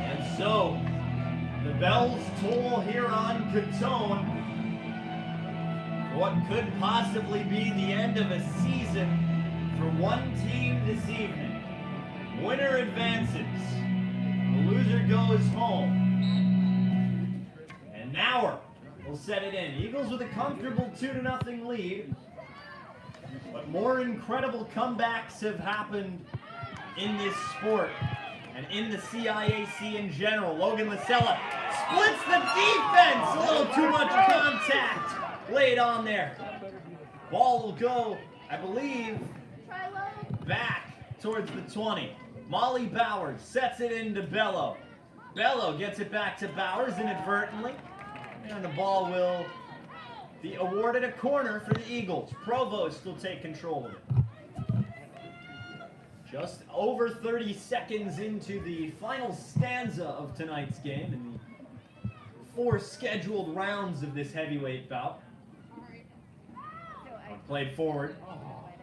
S2: And so, the bells toll here on Catone. What could possibly be the end of a season for one team this evening. Winner advances. The loser goes home. And Nauer will set it in. Eagles with a comfortable 2-0 lead. But more incredible comebacks have happened in this sport and in the CIAC in general. Logan Lasella splits the defense. A little too much contact laid on there. Ball will go, I believe, back towards the 20. Molly Bowers sets it into Bello. Bello gets it back to Bowers inadvertently. And the ball will be awarded a corner for the Eagles. Provost will take control of it. Just over 30 seconds into the final stanza of tonight's game in the 4 scheduled rounds of this heavyweight bout. Played forward.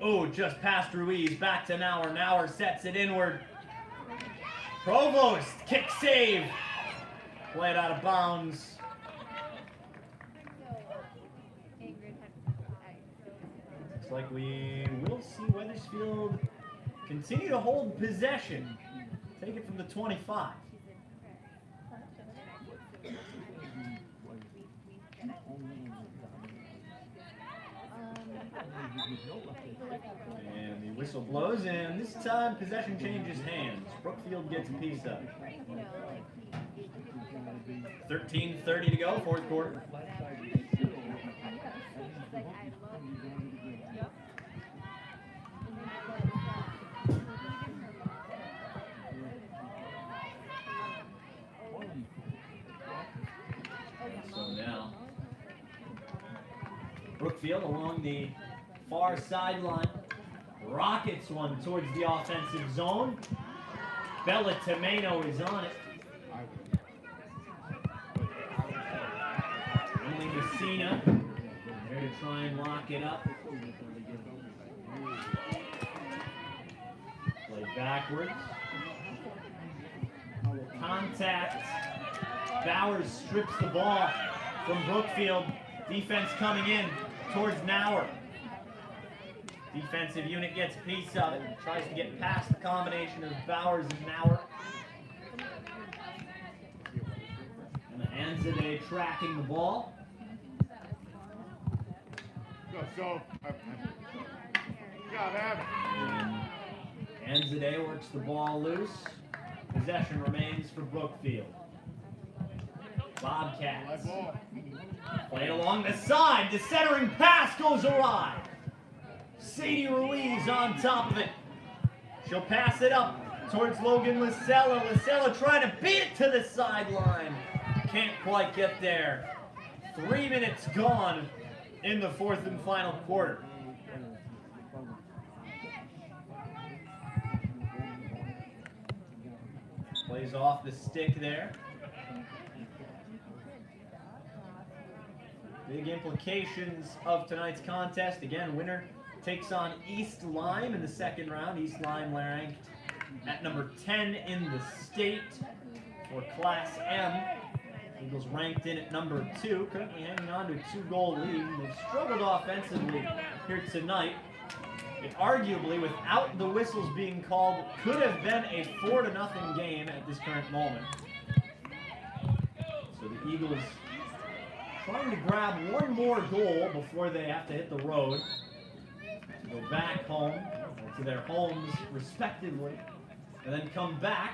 S2: Oh, just past Ruiz. Back to Nauer. Nauer sets it inward. Provost, kick save. Played out of bounds. Looks like we will see Wethersfield continue to hold possession. Take it from the 25. And the whistle blows, and this time possession changes hands. Brookfield gets a piece of it. 13:30 to go, fourth quarter. So now, Brookfield along the far sideline, rockets one towards the offensive zone. Bella Tomeno is on it. Only Messina there to try and lock it up. Play backwards. Contact. Bowers strips the ball from Brookfield. Defense coming in towards Nauer. Defensive unit gets a piece of it. Tries to get past the combination of Bowers and Nauer. And Anzade tracking the ball.
S3: So, you gotta have it.
S2: And Anzade works the ball loose. Possession remains for Brookfield. Bobcats. Played along the side. The centering pass goes awry. Sadie Ruiz on top of it. She'll pass it up towards Logan Lasella. Lasella trying to beat it to the sideline. Can't quite get there. 3 minutes gone in the fourth and final quarter. Plays off the stick there. Big implications of tonight's contest. Again, winner takes on East Lyme in the second round. East Lyme ranked at number 10 in the state for Class M. Eagles ranked in at number 2, currently hanging on to a 2-goal lead. They've struggled offensively here tonight. It arguably, without the whistles being called, could have been a 4-0 game at this current moment. So the Eagles trying to grab one more goal before they have to hit the road to go back home, to their homes respectively, and then come back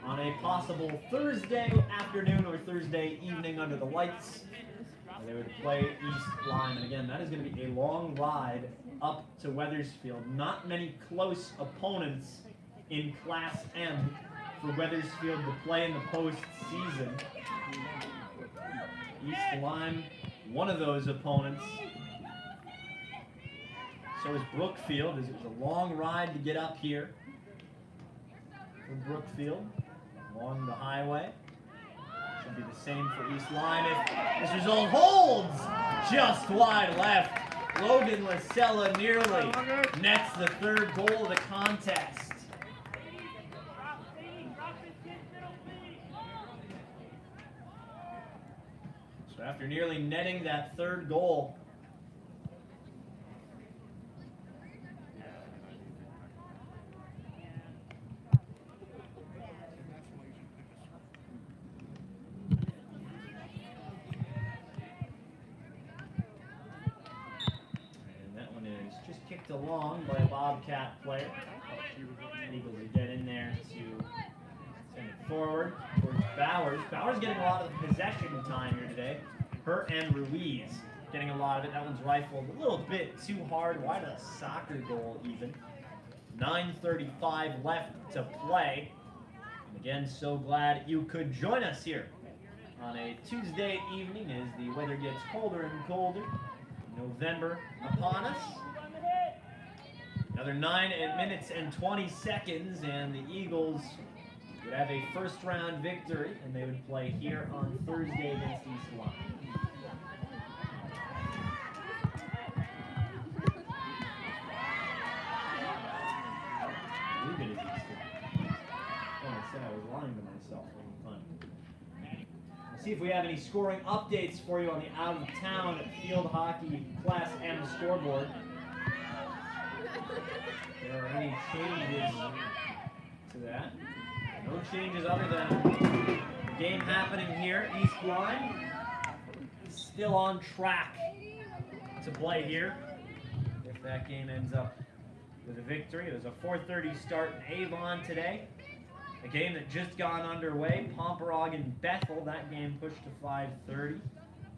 S2: on a possible Thursday afternoon or Thursday evening under the lights They would play East Lyme. And again, that is going to be a long ride up to Wethersfield. Not many close opponents in Class M for Wethersfield to play in the postseason. East Lyme, one of those opponents. So is Brookfield. It was a long ride to get up here from Brookfield along the highway. Should be the same for East Lyme if this result holds just wide left. Logan Lasella nearly nets the third goal of the contest. So after nearly netting that third goal, kicked along by a Bobcat player. Eagles will get in there to send it forward towards Bowers. Bowers getting a lot of possession time here today. Her and Ruiz getting a lot of it. That one's rifled a little bit too hard. Wide of a soccer goal even. 9:35 left to play. And again, so glad you could join us here on a Tuesday evening as the weather gets colder and colder. November upon us. Another 9 minutes and 20 seconds, and the Eagles would have a first-round victory, and they would play here on Thursday against East Lyme. I believe it is East Lyme. I said I was lying to myself. We'll see if we have any scoring updates for you on the out-of-town field hockey Class M scoreboard. There are any changes to that? No changes other than the game happening here. East Lyme still on track to play here. If that game ends up with a victory. It was a 4:30 start in Avon today. A game that just got underway. Pomperog and Bethel. That game pushed to 5:30.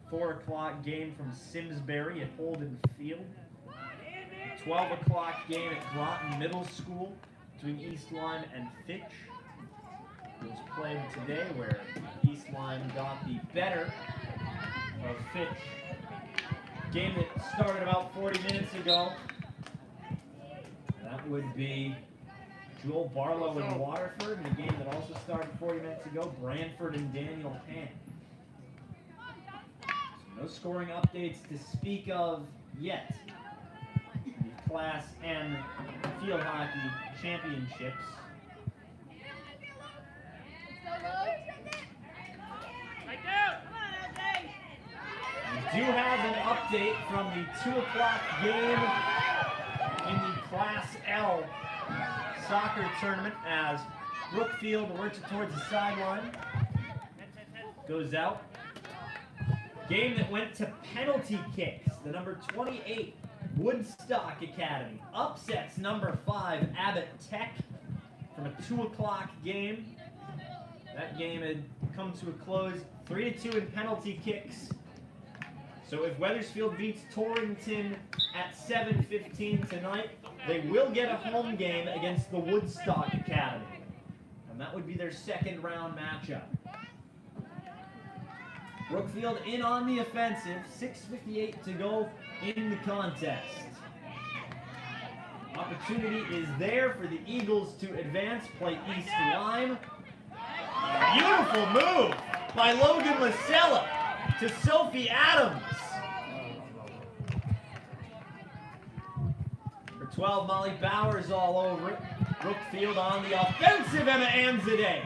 S2: 4 o'clock game from Simsbury at Holden Field. 12 o'clock game at Groton Middle School between East Lyme and Fitch. It was played today where East Lyme got the better of Fitch. Game that started about 40 minutes ago. That would be Joel Barlow and Waterford. And a game that also started 40 minutes ago, Brantford and Daniel Pan. So no scoring updates to speak of yet. Class M Field Hockey Championships. We do have an update from the 2 o'clock game in the Class L soccer tournament as Brookfield works it towards the sideline. Goes out. Game that went to penalty kicks. The number 28 Woodstock Academy upsets number 5 Abbott Tech from a 2 o'clock game. That game had come to a close 3-2 in penalty kicks. So if Wethersfield beats Torrington at 7:15 tonight, they will get a home game against the Woodstock Academy. And that would be their second round matchup. Brookfield in on the offensive, 6:58 to go in the contest. Opportunity is there for the Eagles to advance, play East Lyme. Beautiful move by Logan Lasella to Sophie Adams. For 12, Molly Bowers all over it. Brookfield on the offensive, Emma Anzadeh.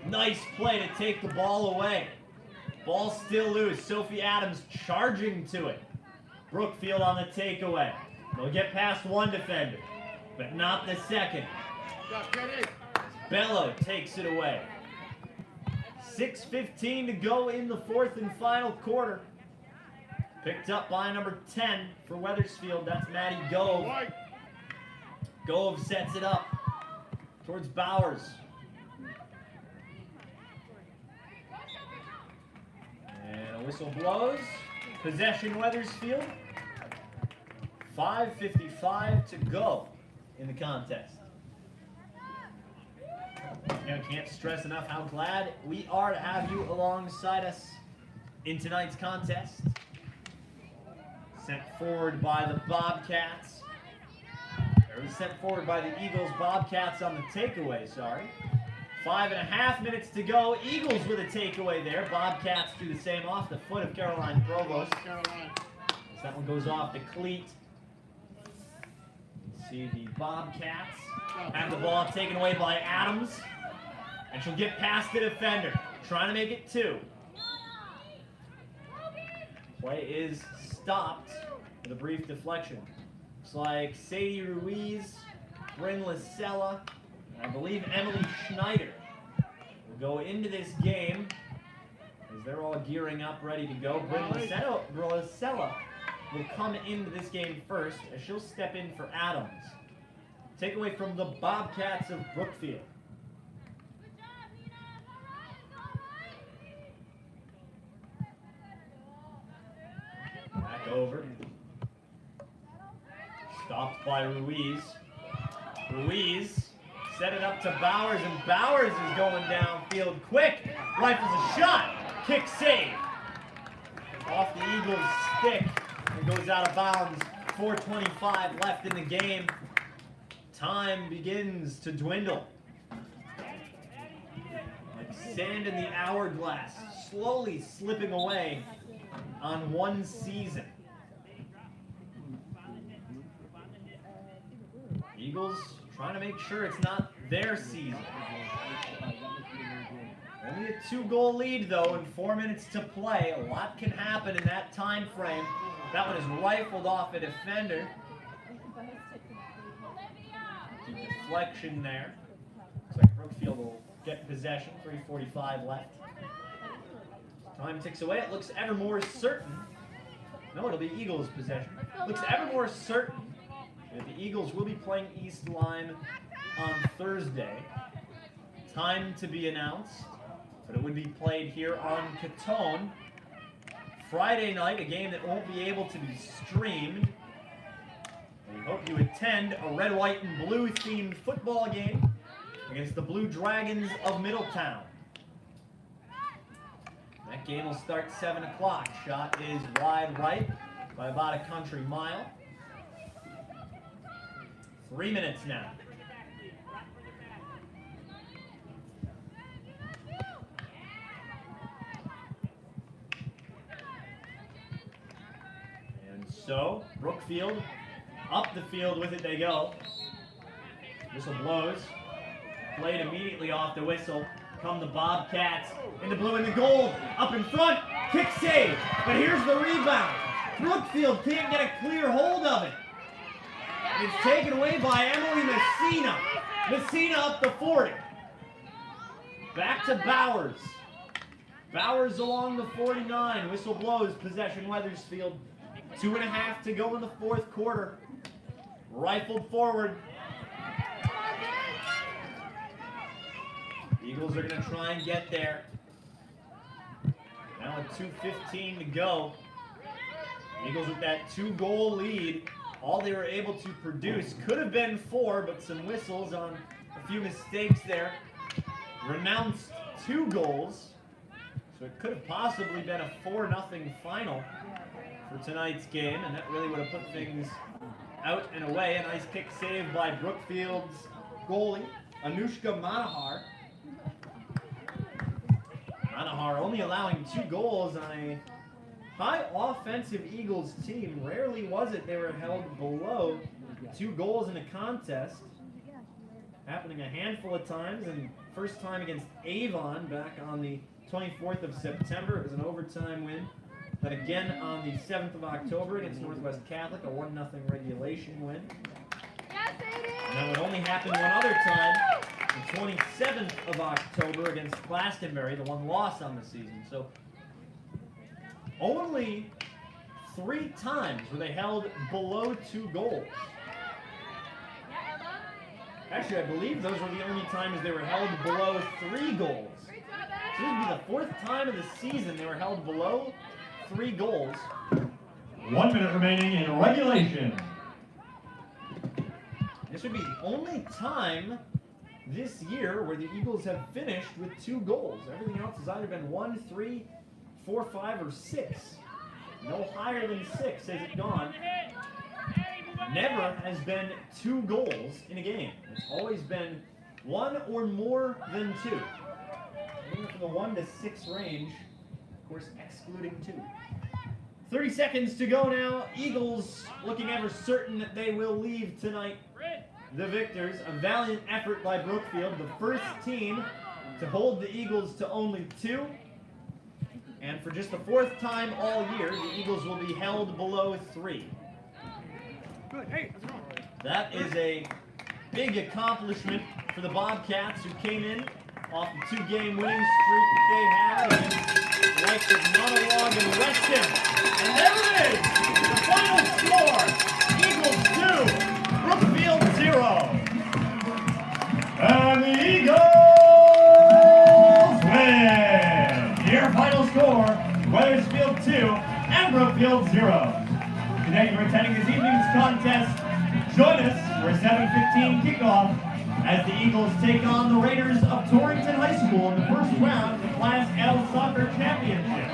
S2: Nice play to take the ball away. Ball still loose. Sophie Adams charging to it. Brookfield on the takeaway. They'll get past one defender, but not the second. Bello takes it away. 6:15 to go in the fourth and final quarter. Picked up by number 10 for Wethersfield. That's Maddie Gove. Gove sets it up towards Bowers. And a whistle blows. Possession Wethersfield. 5:55 to go in the contest. Again, I can't stress enough how glad we are to have you alongside us in tonight's contest. Sent forward by the Bobcats. Or sent forward by the Eagles. Bobcats on the takeaway, sorry. 5.5 minutes to go. Eagles with a takeaway there. Bobcats do the same off the foot of Caroline Provost. As that one goes off the cleat. See the Bobcats have the ball taken away by Adams. And she'll get past the defender. Trying to make it 2. Play is stopped with a brief deflection. Looks like Sadie Ruiz, Bryn Lasella, and I believe Emily Schneider will go into this game as they're all gearing up, ready to go. Bryn Lasella will come into this game first as she'll step in for Adams. Takeaway from the Bobcats of Brookfield. Back over. Stopped by Ruiz. Ruiz set it up to Bowers, and Bowers is going downfield quick. Rifles a shot. Kick save. Off the Eagles' stick and goes out of bounds. 4:25 left in the game. Time begins to dwindle. Like sand in the hourglass, slowly slipping away on one season. Eagles trying to make sure it's not their season. Only a 2-goal lead though, and 4 minutes to play. A lot can happen in that time frame. That one is rifled off a defender. The deflection there. Looks like Brookfield will get possession. 3:45 left. Time ticks away. It looks ever more certain. No, it'll be Eagles' possession. Looks ever more certain that the Eagles will be playing East Lyme on Thursday. Time to be announced, but it would be played here on Catone. Friday night, a game that won't be able to be streamed. We hope you attend a red, white, and blue themed football game against the Blue Dragons of Middletown. That game will start 7 o'clock. Shot is wide right by about a country mile. 3 minutes now. And so, Brookfield, up the field with it they go. Whistle blows. Played immediately off the whistle. Come the Bobcats in the blue and the gold. Up in front. Kick save. But here's the rebound. Brookfield can't get a clear hold of it. It's taken away by Emily Messina. Messina up the 40. Back to Bowers. Bowers along the 49. Whistle blows. Possession Wethersfield. 2.5 to go in the fourth quarter. Rifled forward. Eagles are going to try and get there. Now with 2:15 to go. Eagles with that 2-goal lead. All they were able to produce could have been 4, but some whistles on a few mistakes there. Renounced 2 goals. So it could have possibly been a 4-0 final for tonight's game, and that really would have put things out and away. A nice kick save by Brookfield's goalie, Anushka Manahar. Manahar only allowing 2 goals on a high offensive Eagles team. Rarely was it they were held below 2 goals in a contest. Happening a handful of times, and first time against Avon back on the 24th of September. It was an overtime win. Then again on the 7th of October against Northwest Catholic, a 1-0 regulation win. And that would only happen one other time, the 27th of October against Glastonbury, the one loss on the season. So only 3 times were they held below 2 goals. Actually, I believe those were the only times they were held below 3 goals. So this would be the 4th time of the season they were held below 3 goals.
S1: 1 minute remaining in regulation.
S2: This would be the only time this year where the Eagles have finished with 2 goals. Everything else has either been 1, 3, 4, 5, or 6. No higher than 6 has it gone. Never has been 2 goals in a game. It's always been 1 or more than 2. Aiming for the 1 to 6 range, of course, excluding 2. 30 seconds to go now. Eagles looking ever certain that they will leave tonight the victors. A valiant effort by Brookfield, the first team to hold the Eagles to only 2. And for just the 4th time all year, the Eagles will be held below 3. That is a big accomplishment for the Bobcats, who came in off the 2-game winning streak that they had against the likes of Monologue and Weston. And there it is, the final score, Eagles 2, Brookfield 0.
S1: And the Eagles win! Your final score, Wethersfield 2 and Brookfield 0. Thank you for attending this evening's contest. Join us for a 7:15 kickoff as the Eagles take on the Raiders of Torrington High School in the first round of the Class L Soccer Championships.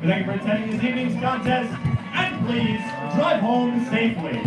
S1: Thank you for attending this evening's contest, and please drive home safely.